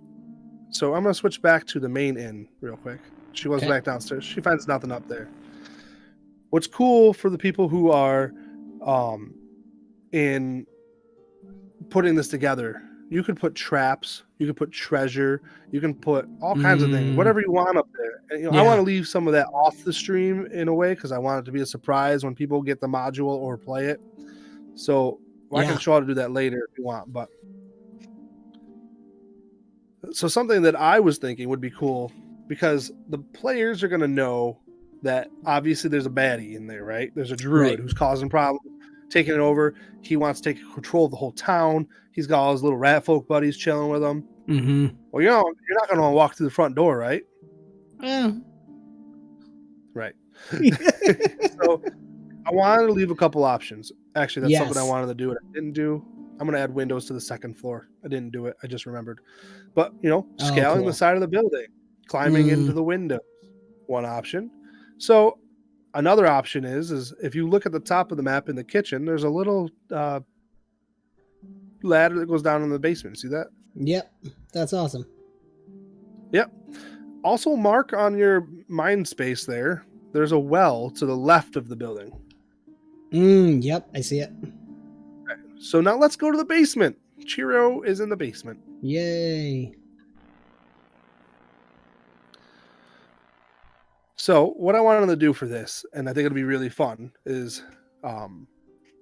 So I'm gonna switch back to the main inn real quick. She goes back downstairs. She finds nothing up there. What's cool for the people who are in putting this together, you could put traps, you could put treasure, you can put all kinds of things, whatever you want up there. And, you know, I want to leave some of that off the stream in a way because I want it to be a surprise when people get the module or play it. So I can show how to do that later if you want. But so something that I was thinking would be cool because the players are going to know that obviously there's a baddie in there, right? There's a druid who's causing problems, taking it over. He wants to take control of the whole town. He's got all his little rat folk buddies chilling with him. Mm-hmm. Well, you know, you're not going to walk through the front door, right? Yeah. Right. So I wanted to leave a couple options. Actually, that's something I wanted to do and I didn't do. I'm going to add windows to the second floor. I didn't do it. I just remembered. But, you know, scaling the side of the building, climbing into the windows, one option. So another option is if you look at the top of the map in the kitchen, there's a little ladder that goes down in the basement. See that? Yep. That's awesome. Yep. Also mark on your mind space there, there's a well to the left of the building. Yep. I see it. Okay. So now let's go to the basement. Chiro is in the basement. Yay. So what I wanted to do for this, and I think it'll be really fun, is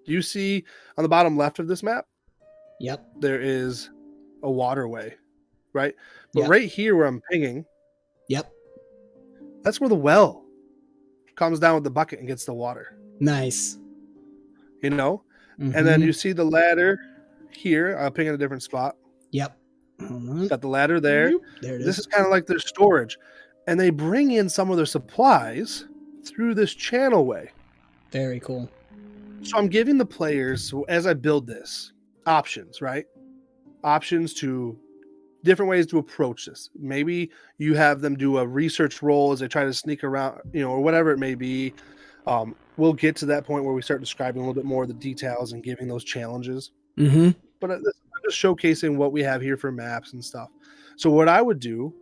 you see on the bottom left of this map, there is a waterway, right? But right here where I'm pinging, that's where the well comes down with the bucket and gets the water. Nice. You know? And then you see the ladder here. I'll ping in a different spot. Got the ladder there. There it is. This is kind of like their storage. And they bring in some of their supplies through this channelway. Very cool. So I'm giving the players, as I build this, options, right? Options to different ways to approach this. Maybe you have them do a research roll as they try to sneak around, you know, or whatever it may be. We'll get to that point where we start describing a little bit more of the details and giving those challenges. But I'm just showcasing what we have here for maps and stuff. So what I would do,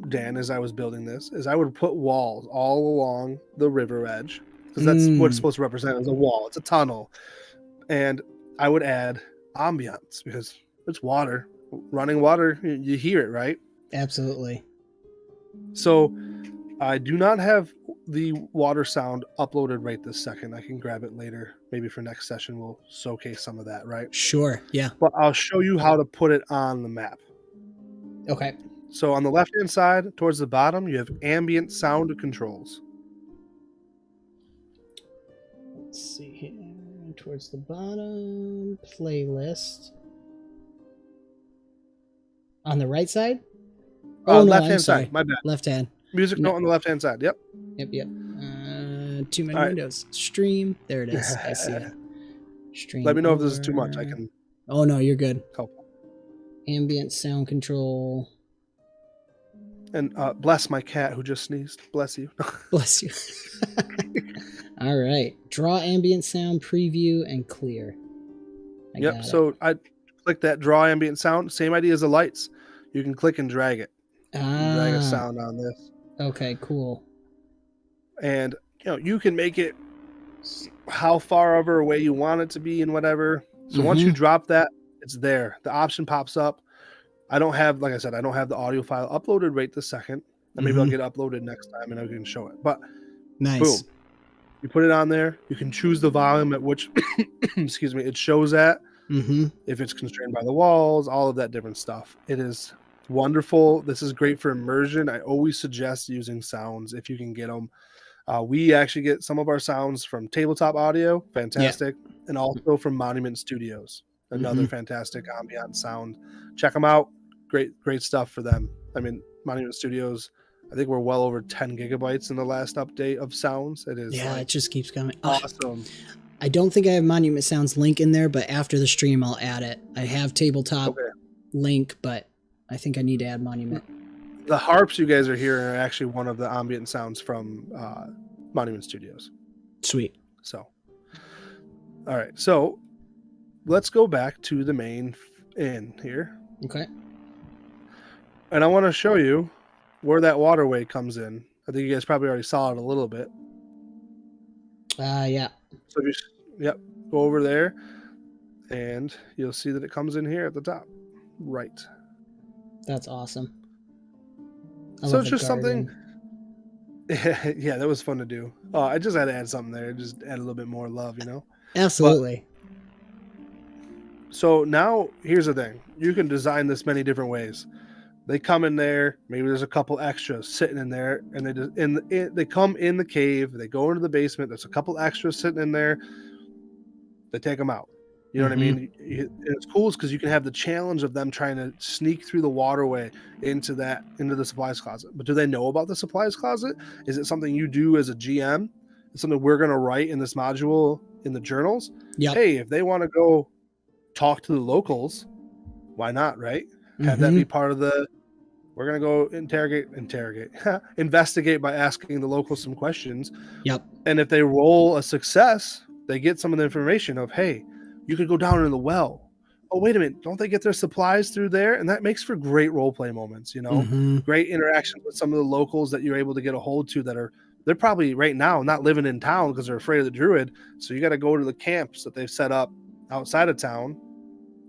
Dan, as I was building this, is I would put walls all along the river edge because that's what it's supposed to represent as a wall. It's a tunnel. And I would add ambience because it's water. Running water, you hear it, right? Absolutely. So I do not have the water sound uploaded right this second. I can grab it later. Maybe for next session, we'll showcase some of that, right? Sure, yeah. But I'll show you how to put it on the map. Okay. So on the left-hand side, towards the bottom, you have ambient sound controls. Let's see here. Towards the bottom, playlist. On the right side? Oh, no, left-hand side. My bad. Left hand. Music note on the left-hand side. Yep. Yep. Too many windows. Stream. There it is. I see it. Stream. Let me know if this is too much. I can. Oh no, you're good. Help. Ambient sound control. And bless my cat who just sneezed. Bless you. Bless you. All right. Draw ambient sound, preview, and clear. Yep. So I click that draw ambient sound. Same idea as the lights. You can click and drag it. Drag a sound on this. Okay, cool. And you know, you can make it how far over away you want it to be and whatever. So once you drop that, it's there. The option pops up. I don't have, like I said, I don't have the audio file uploaded right this second. And maybe I'll get uploaded next time and I can show it. But nice. Boom. You put it on there. You can choose the volume at which, excuse me, it shows at. If it's constrained by the walls, all of that different stuff. It is wonderful. This is great for immersion. I always suggest using sounds if you can get them. We actually get some of our sounds from Tabletop Audio, fantastic, and also from Monument Studios, another fantastic ambient sound. Check them out. Great stuff for them. I mean, Monument Studios, I think we're well over 10 gigabytes in the last update of sounds. It is Yeah, like it just keeps coming. awesome. I don't think I have Monument Sounds link in there, but after the stream I'll add it. I have tabletop link, but I think I need to add Monument. The harps you guys are hearing are actually one of the ambient sounds from Monument Studios. Sweet. So, all right. So let's go back to the main inn here. Okay. And I want to show you where that waterway comes in. I think you guys probably already saw it a little bit. Yeah. So go over there and you'll see that it comes in here at the top. Right. That's awesome. So it's just something. Yeah, that was fun to do. I just had to add something there. Just add a little bit more love, you know? Absolutely. So now here's the thing. You can design this many different ways. They come in there. Maybe there's a couple extras sitting in there, and they come in the cave. They go into the basement. There's a couple extras sitting in there. They take them out. You know what I mean? It's cool because you can have the challenge of them trying to sneak through the waterway into the supplies closet. But do they know about the supplies closet? Is it something you do as a GM? It's something we're going to write in this module in the journals. Yep. Hey, if they want to go talk to the locals, why not, right? Have that be part of we're going to go investigate by asking the locals some questions. Yep. And if they roll a success, they get some of the information of, hey, you could go down in the well. Oh, wait a minute. Don't they get their supplies through there? And that makes for great role play moments, you know, great interaction with some of the locals that you're able to get a hold to they're probably right now not living in town because they're afraid of the druid. So you got to go to the camps that they've set up outside of town,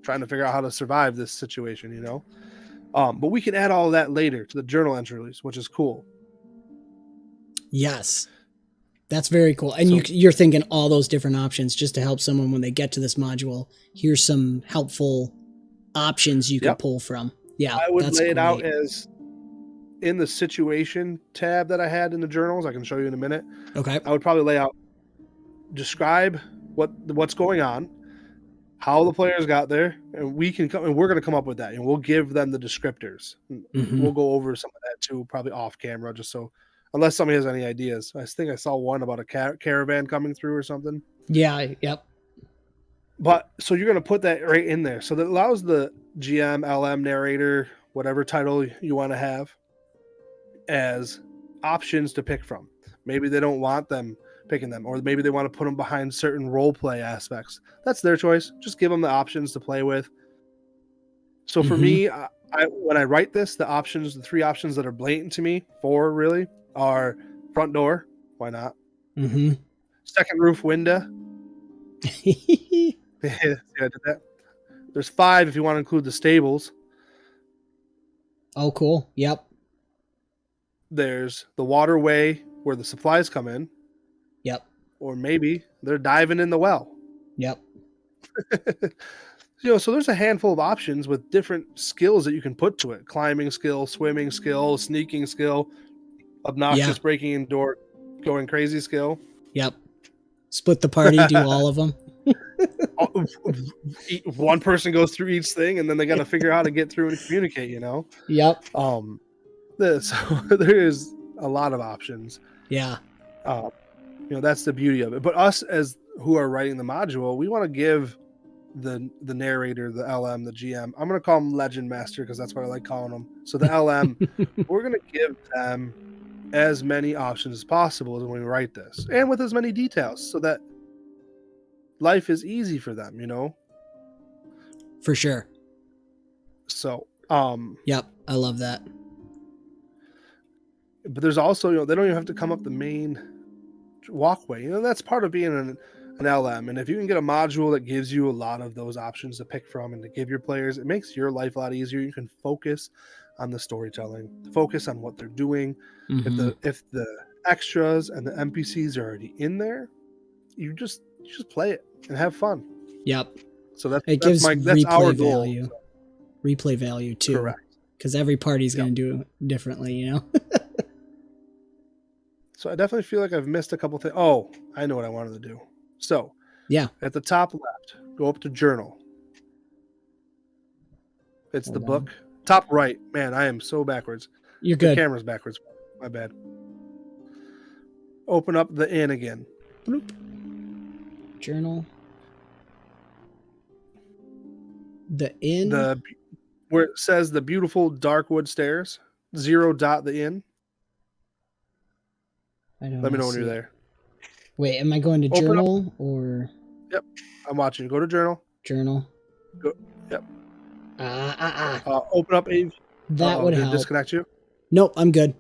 trying to figure out how to survive this situation, you know? But we can add all of that later to the journal entries, which is cool. Yes. That's very cool. And you're thinking all those different options just to help someone when they get to this module. Here's some helpful options you can pull from. Yeah, I would lay it out as in the situation tab that I had in the journals. I can show you in a minute. Okay. I would probably lay out, describe what's going on, how the players got there, and we're going to come up with that, and we'll give them the descriptors. We'll go over some of that too, probably off camera, just so. Unless somebody has any ideas. I think I saw one about a caravan coming through or something. Yeah, yep. But so you're going to put that right in there. So that allows the GM, LM, narrator, whatever title you want to have, as options to pick from. Maybe they don't want them picking them, or maybe they want to put them behind certain role play aspects. That's their choice. Just give them the options to play with. So for me, when I write this, the three options that are blatant to me, four really, are front door, why not? Second roof window. Yeah, I did that. There's 5 if you want to include the stables. Oh, cool. Yep. There's the waterway where the supplies come in. Yep. Or maybe they're diving in the well. Yep. So there's a handful of options with different skills that you can put to it. Climbing skill, swimming skill, sneaking skill, obnoxious breaking in door, going crazy skill. Yep. Split the party, do all of them. One person goes through each thing, and then they got to figure out how to get through and communicate, you know? Yep. So there is a lot of options. Yeah. That's the beauty of it. But us as who are writing the module, we want to give the narrator, the LM, the GM, I'm going to call them Legend Master because that's what I like calling them. So the LM, we're going to give them as many options as possible when we write this, and with as many details so that life is easy for them, you know? For sure. So, yep, I love that. But there's also, they don't even have to come up the main walkway. That's part of being an LM. And if you can get a module that gives you a lot of those options to pick from and to give your players, it makes your life a lot easier. You can focus on the storytelling, focus on what they're doing. If the extras and the NPCs are already in there, you just play it and have fun. Yep. So that's replay our goal. Value. Replay value too. Correct. Because every party's going to do it differently, you know? So I definitely feel like I've missed a couple things. Oh, I know what I wanted to do. So yeah, at the top left, go up to journal. It's the book. Top right. Man, I am so backwards. You're good. The camera's backwards. My bad. Open up the in again. Bloop. Journal. The in. Where it says the beautiful Darkwood stairs. 0 dot the in. I don't Let me know when see you're it. there. Wait, am I going to Open journal or? Yep, I'm watching. Go to journal. Journal. Go. Yep. Open up a. That would did help. it disconnect you? Nope, I'm good.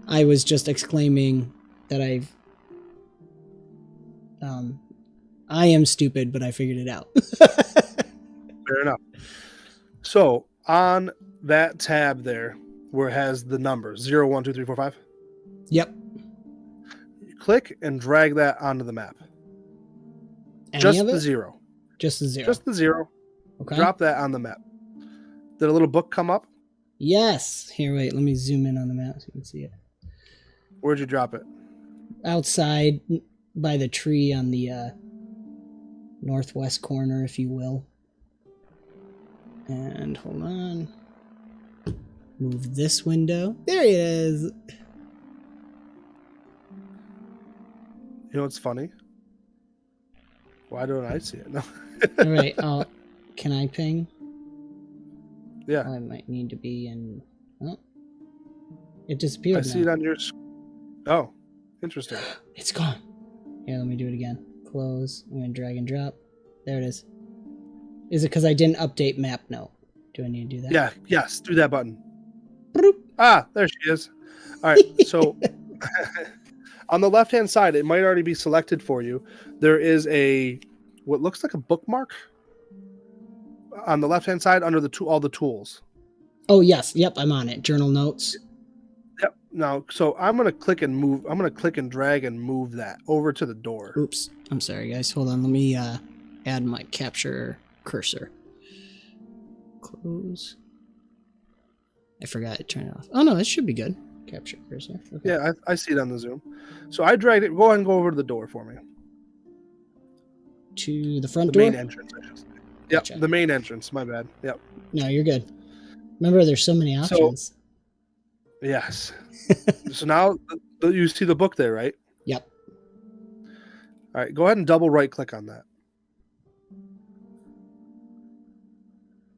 I was just exclaiming that I am stupid, but I figured it out. Fair enough. So on that tab there, where it has the numbers 0, 1, 2, 3, 4, 5. Yep. Click and drag that onto the map. Any Just of the it? 0. Just the 0. Just the 0. Okay. Drop that on the map. Did a little book come up? Yes. Here, wait. Let me zoom in on the map so you can see it. Where'd you drop it? Outside by the tree on the northwest corner, if you will. And hold on. Move this window. There he is. You know what's funny? Why don't I see it? No. All right. Oh, can I ping? Yeah. Oh, I might need to be in. Oh, it disappeared. I see it on your. Oh, interesting. It's gone. Here, let me do it again. Close. I'm gonna drag and drop. There it is. Is it because I didn't update map note? Do I need to do that? Yeah. Yes. Do that button. Bloop. Ah, there she is. All right. So on the left-hand side, it might already be selected for you. There is what looks like a bookmark on the left-hand side under all the tools. Oh yes. Yep. I'm on it. Journal notes. Yep. Now, so I'm going to click and move. I'm going to click and drag and move that over to the door. Oops. I'm sorry, guys. Hold on. Let me add my capture cursor. Close. I forgot to turn it off. Oh no, it should be good. Capture cursor. Okay. Yeah, I see it on the Zoom. So I dragged it. Go ahead and go over to the door for me. To the front The door? main entrance, I should say. Yep, Gotcha. the main entrance. My bad. Yep. No, you're good. Remember, there's so many options. Yes. So now you see the book there, right? Yep. All right, go ahead and double right click on that.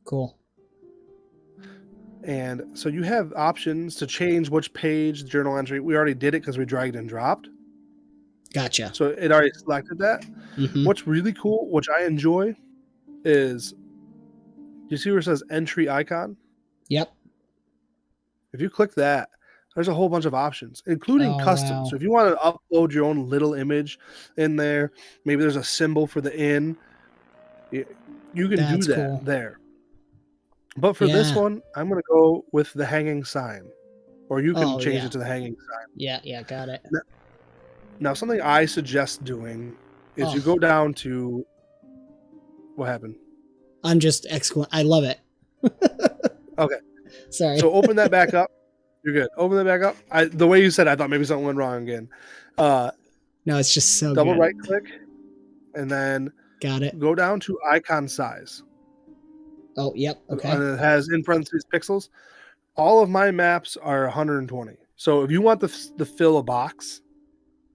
Cool. And so you have options to change which page journal entry. We already did it because we dragged and dropped. Gotcha. So it already selected that. Mm-hmm. What's really cool, which I enjoy, is you see where it says entry icon? Yep. If you click that, there's a whole bunch of options, including custom. Wow. So if you want to upload your own little image in there, maybe there's a symbol for the in, you can That's do that cool. there. But for this one, I'm going to go with the hanging sign. Or you can change it to the hanging sign. Yeah, got it. Now, something I suggest doing is you go down to... What happened? I'm just I love it. Okay. Sorry. So open that back up. You're good. Open that back up. The way you said it, I thought maybe something went wrong again. No, it's just so double good. right click, and then got it. Go down to icon size. Oh, yep. Okay. And it has in parentheses pixels. All of my maps are 120. So if you want to fill a box,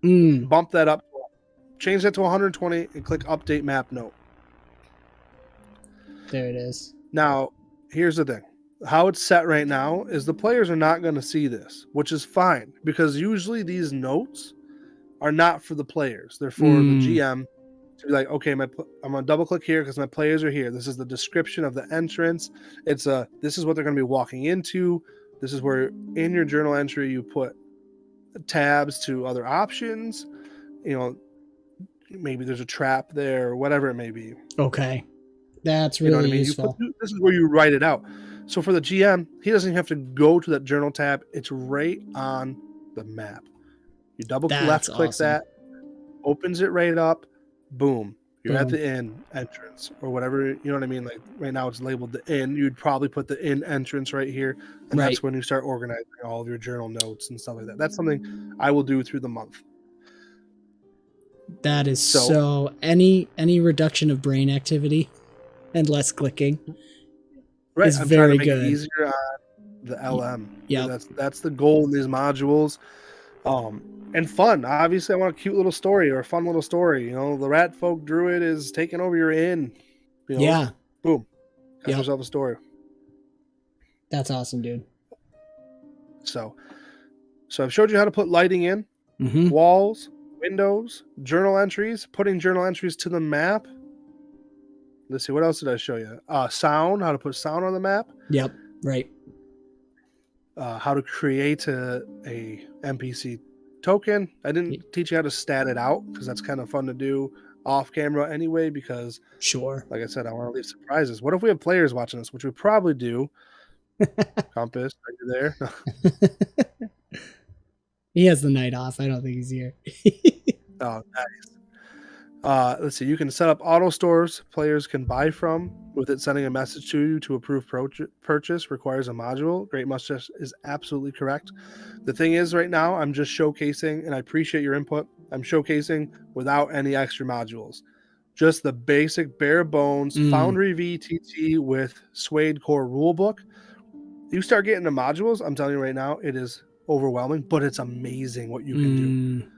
bump that up, change that to 120, and click update map note. There it is. Now, here's the thing. How it's set right now is the players are not going to see this, which is fine, because usually these notes are not for the players. They're for the GM to be like, okay, I'm going to double click here because my players are here. This is the description of the entrance. This is what they're going to be walking into. This is where in your journal entry you put tabs to other options. Maybe there's a trap there or whatever it may be. Okay. That's really useful. This is where you write it out. So for the GM, he doesn't have to go to that journal tab. It's right on the map. You left click that, opens it right up, boom. You're at the in entrance or whatever, you know what I mean? Like right now it's labeled the in. You'd probably put the in entrance right here. And that's when you start organizing all of your journal notes and stuff like that. That's something I will do through the month. That is so any reduction of brain activity and less clicking is I'm very trying to make good. it easier on the LM. Yeah. That's the goal in these modules. And fun. Obviously, I want a cute little story or a fun little story. You know, the rat folk druid is taking over your inn. You know, Yeah. boom. Got Yep. yourself a story. That's awesome, dude. So I've showed you how to put lighting in, Mm-hmm. walls, windows, journal entries, putting journal entries to the map. Let's see, what else did I show you? Sound, how to put sound on the map. Yep. Right. How to create a NPC token. I didn't teach you how to stat it out because that's kind of fun to do off camera anyway, because Sure. like I said, I want to leave surprises. What if we have players watching this, which we probably do? Compass, are you there? He has the night off. I don't think he's here. Oh, nice. Let's see. You can set up auto stores players can buy from with it sending a message to you to approve purchase requires a module. Great Mustache is absolutely correct. The thing is, right now, I'm just showcasing, and I appreciate your input. I'm showcasing without any extra modules. Just the basic bare bones Foundry VTT with Suede Core rulebook. You start getting the modules, I'm telling you right now, it is overwhelming, but it's amazing what you can do.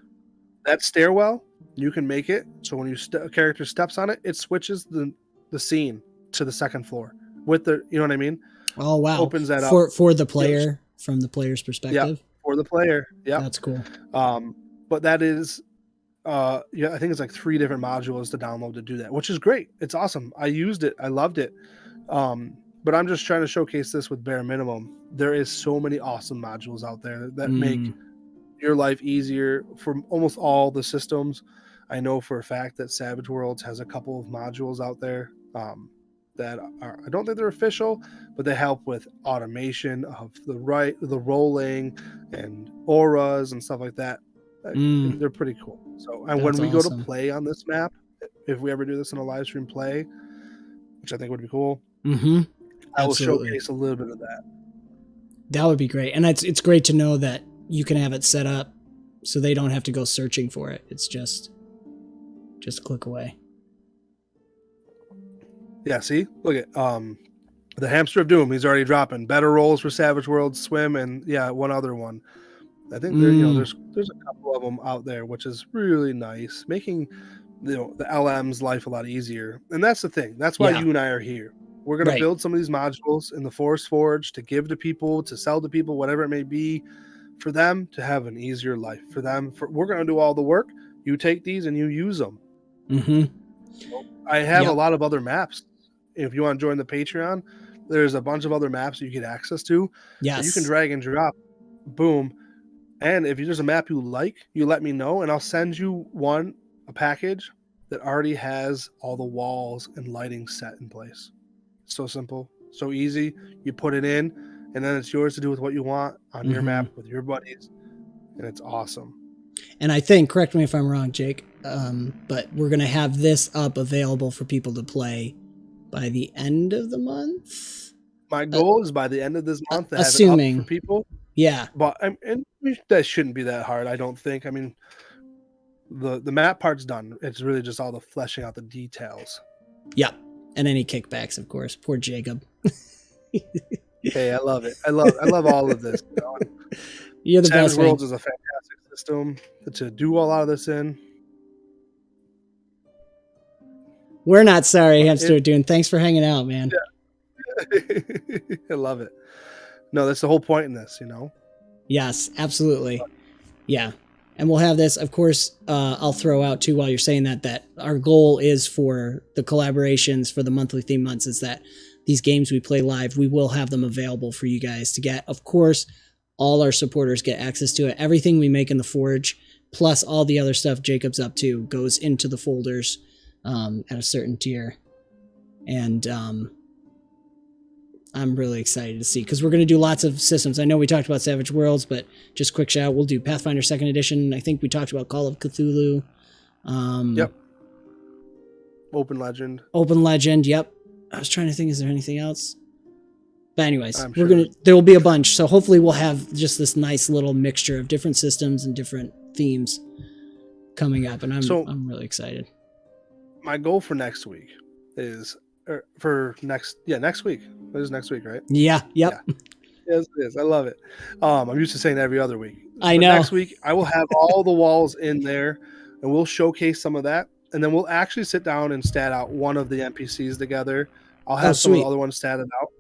That stairwell, you can make it so when a character steps on it, it switches the scene to the second floor with the, you know what I mean? Oh wow! Opens that up for the player, from the player's perspective. Yeah, for the player. Yeah, that's cool. But that is, I think it's like 3 different modules to download to do that, which is great. It's awesome. I used it. I loved it. But I'm just trying to showcase this with bare minimum. There is so many awesome modules out there that make your life easier for almost all the systems. I know for a fact that Savage Worlds has a couple of modules out there that are, I don't think they're official, but they help with automation of the rolling and auras and stuff like that. They're pretty cool. So, and when we go to play on this map, if we ever do this in a live stream play, which I think would be cool, I will showcase a little bit of that. That would be great. And it's great to know that you can have it set up so they don't have to go searching for it. It's just a click away. Yeah, see? Look at the Hamster of Doom. He's already dropping better rolls for Savage Worlds, Swim, and one other one. I think there's a couple of them out there, which is really nice, making the LM's life a lot easier. And that's the thing. That's why you and I are here. We're going to build some of these modules in the Forest Forge to give to people, to sell to people, whatever it may be, for them to have an easier life. We're going to do all the work. You take these and you use them. So I have a lot of other maps. If you want to join the Patreon, there's a bunch of other maps you get access to. Yes. So you can drag and drop. Boom. And if there's a map you like, you let me know, and I'll send you a package that already has all the walls and lighting set in place. So simple, so easy. You put it in, and then it's yours to do with what you want on your map with your buddies, and it's awesome. And I think, correct me if I'm wrong, Jake, but we're going to have this up available for people to play by the end of the month? My goal is by the end of this month to assuming, have it up for people. Yeah. But and that shouldn't be that hard, I don't think. I mean, the map part's done. It's really just all the fleshing out the details. Yeah. And any kickbacks, of course. Poor Jacob. Hey, I love it. I love all of this. You're the Savage best. Worlds is a fantastic system to do a lot of this in. We're not sorry, Hamster Dune. Thanks for hanging out, man. Yeah. I love it. No, that's the whole point in this, Yes, absolutely. Yeah. And we'll have this, of course, I'll throw out too while you're saying that our goal is for the collaborations for the monthly theme months is that these games we play live, we will have them available for you guys to get. Of course, all our supporters get access to it. Everything we make in the Forge, plus all the other stuff Jacob's up to, goes into the folders at a certain tier. And I'm really excited to see, because we're going to do lots of systems. I know we talked about Savage Worlds, but just quick shout, we'll do Pathfinder 2nd Edition. I think we talked about Call of Cthulhu. Yep. Open Legend, yep. I was trying to think, is there anything else? But anyways, there will be a bunch. So hopefully we'll have just this nice little mixture of different systems and different themes coming up. And I'm really excited. My goal for next week is next week. It is next week, right? Yeah. Yep. Yes, it is. I love it. I'm used to saying every other week. I But know. next week, I will have all the walls in there, and we'll showcase some of that. And then we'll actually sit down and stat out one of the NPCs together. I'll have some of sweet. the other ones statted out.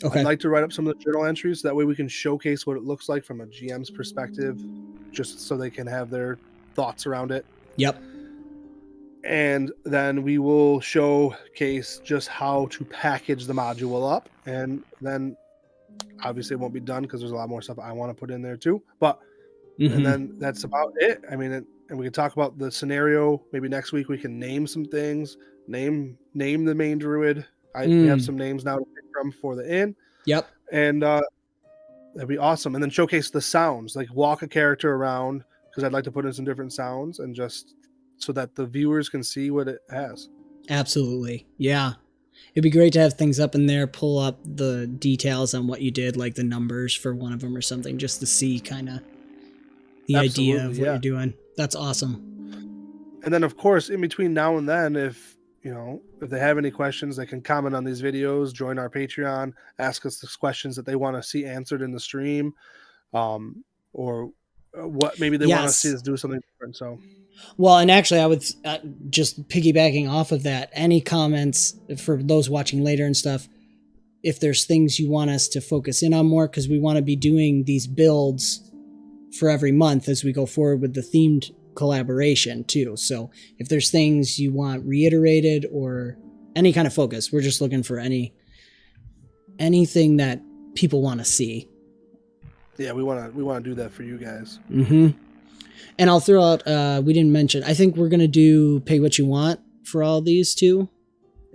Okay. I'd like to write up some of the journal entries. That way we can showcase what it looks like from a GM's perspective, just so they can have their thoughts around it. Yep. And then we will showcase just how to package the module up. And then obviously it won't be done because there's a lot more stuff I want to put in there too. But and then that's about it. I mean, and we can talk about the scenario. Maybe next week we can name some things. Name the main druid. We have some names now to pick from for the inn. Yep. And that'd be awesome. And then showcase the sounds, like walk a character around, because I'd like to put in some different sounds and just so that the viewers can see what it has. Absolutely. Yeah. It'd be great to have things up in there, pull up the details on what you did, like the numbers for one of them or something, just to see kind of the idea of what you're doing. That's awesome. And then, of course, in between now and then, if they have any questions, they can comment on these videos, join our Patreon, ask us the questions that they want to see answered in the stream, or what maybe they want to see us do something different. So, well, and actually, I would just piggybacking off of that. Any comments for those watching later and stuff? If there's things you want us to focus in on more, because we want to be doing these builds for every month as we go forward with the themed collaboration too. So if there's things you want reiterated or any kind of focus, we're just looking for anything that people want to see. Yeah, we want to do that for you guys. And I'll throw out, we didn't mention, I think we're going to do pay what you want for all these too.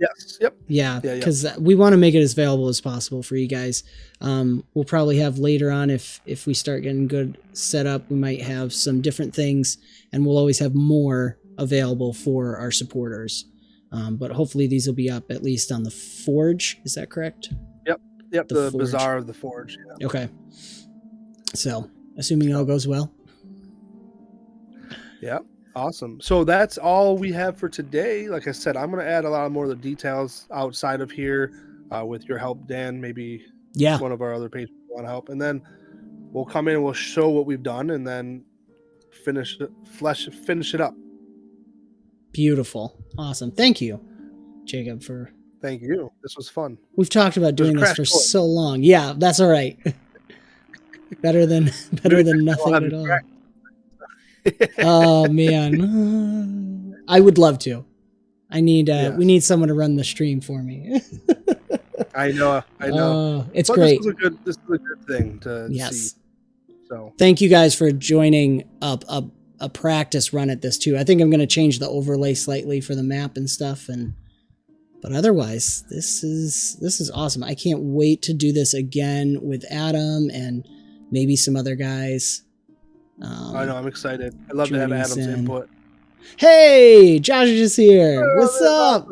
Yes. Yep. Yeah. Because we want to make it as available as possible for you guys. We'll probably have later on, if we start getting good set up, we might have some different things, and we'll always have more available for our supporters. But hopefully these will be up at least on the Forge. Is that correct? Yep. The Bazaar of the Forge. Yeah. Okay. So assuming all goes well. Yeah. Awesome. So that's all we have for today. Like I said, I'm going to add a lot more of the details outside of here with your help, Dan. Maybe one of our other pages want to help. And then we'll come in and we'll show what we've done and then finish it up. Beautiful. Awesome. Thank you, Jacob, for... Thank you. This was fun. We've talked about doing this for so long. Yeah, that's all right. better than nothing at all. Oh man, I would love to. I need we need someone to run the stream for me. I know. It's great. This is a good thing to see. So thank you guys for joining up a practice run at this too. I think I'm going to change the overlay slightly for the map and stuff, but otherwise this is awesome. I can't wait to do this again with Adam and maybe some other guys. I know, I'm excited. I love to have Adam's input. Hey, Josh is just here. What's up?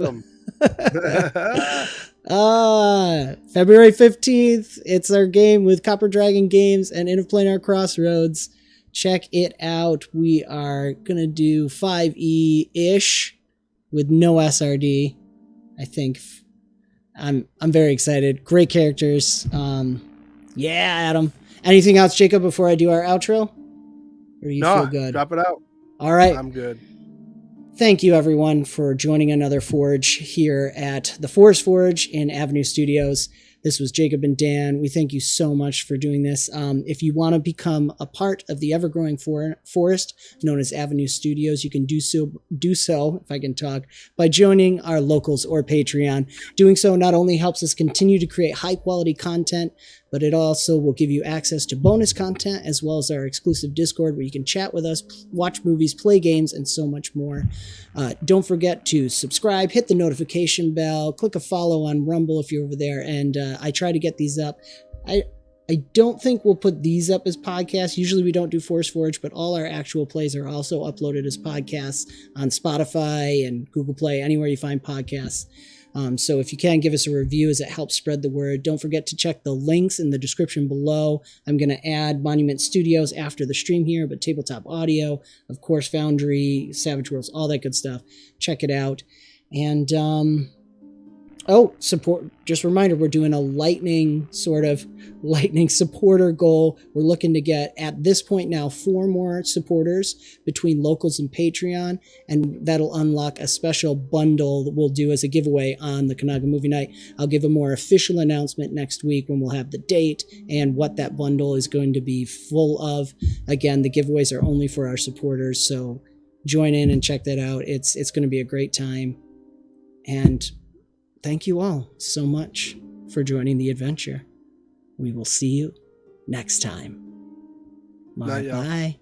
February 15th, it's our game with Copper Dragon Games and Interplanar Crossroads. Check it out. We are gonna do 5e-ish with no SRD. I think I'm very excited. Great characters. Yeah, Adam. Anything else, Jacob, before I do our outro? Or do you feel good? Drop it out. All right. I'm good. Thank you, everyone, for joining another Forge here at the Forest Forge in Avenue Studios. This was Jacob and Dan. We thank you so much for doing this. If you want to become a part of the ever-growing forest known as Avenue Studios, you can do so, if I can talk, by joining our locals or Patreon. Doing so not only helps us continue to create high-quality content, but it also will give you access to bonus content as well as our exclusive Discord where you can chat with us, watch movies, play games, and so much more. Don't forget to subscribe, hit the notification bell, click a follow on Rumble if you're over there, and I try to get these up. I don't think we'll put these up as podcasts. Usually we don't do Force Forge, but all our actual plays are also uploaded as podcasts on Spotify and Google Play, anywhere you find podcasts. So if you can, give us a review as it helps spread the word. Don't forget to check the links in the description below. I'm going to add Monument Studios after the stream here, but Tabletop Audio, of course, Foundry, Savage Worlds, all that good stuff. Check it out. And Oh, support. Just a reminder, we're doing a lightning supporter goal. We're looking to get, at this point now, 4 more supporters between locals and Patreon, and that'll unlock a special bundle that we'll do as a giveaway on the Kanaga Movie Night. I'll give a more official announcement next week when we'll have the date and what that bundle is going to be full of. Again, the giveaways are only for our supporters, so join in and check that out. It's going to be a great time. And thank you all so much for joining the adventure. We will see you next time. Night, y'all. Bye.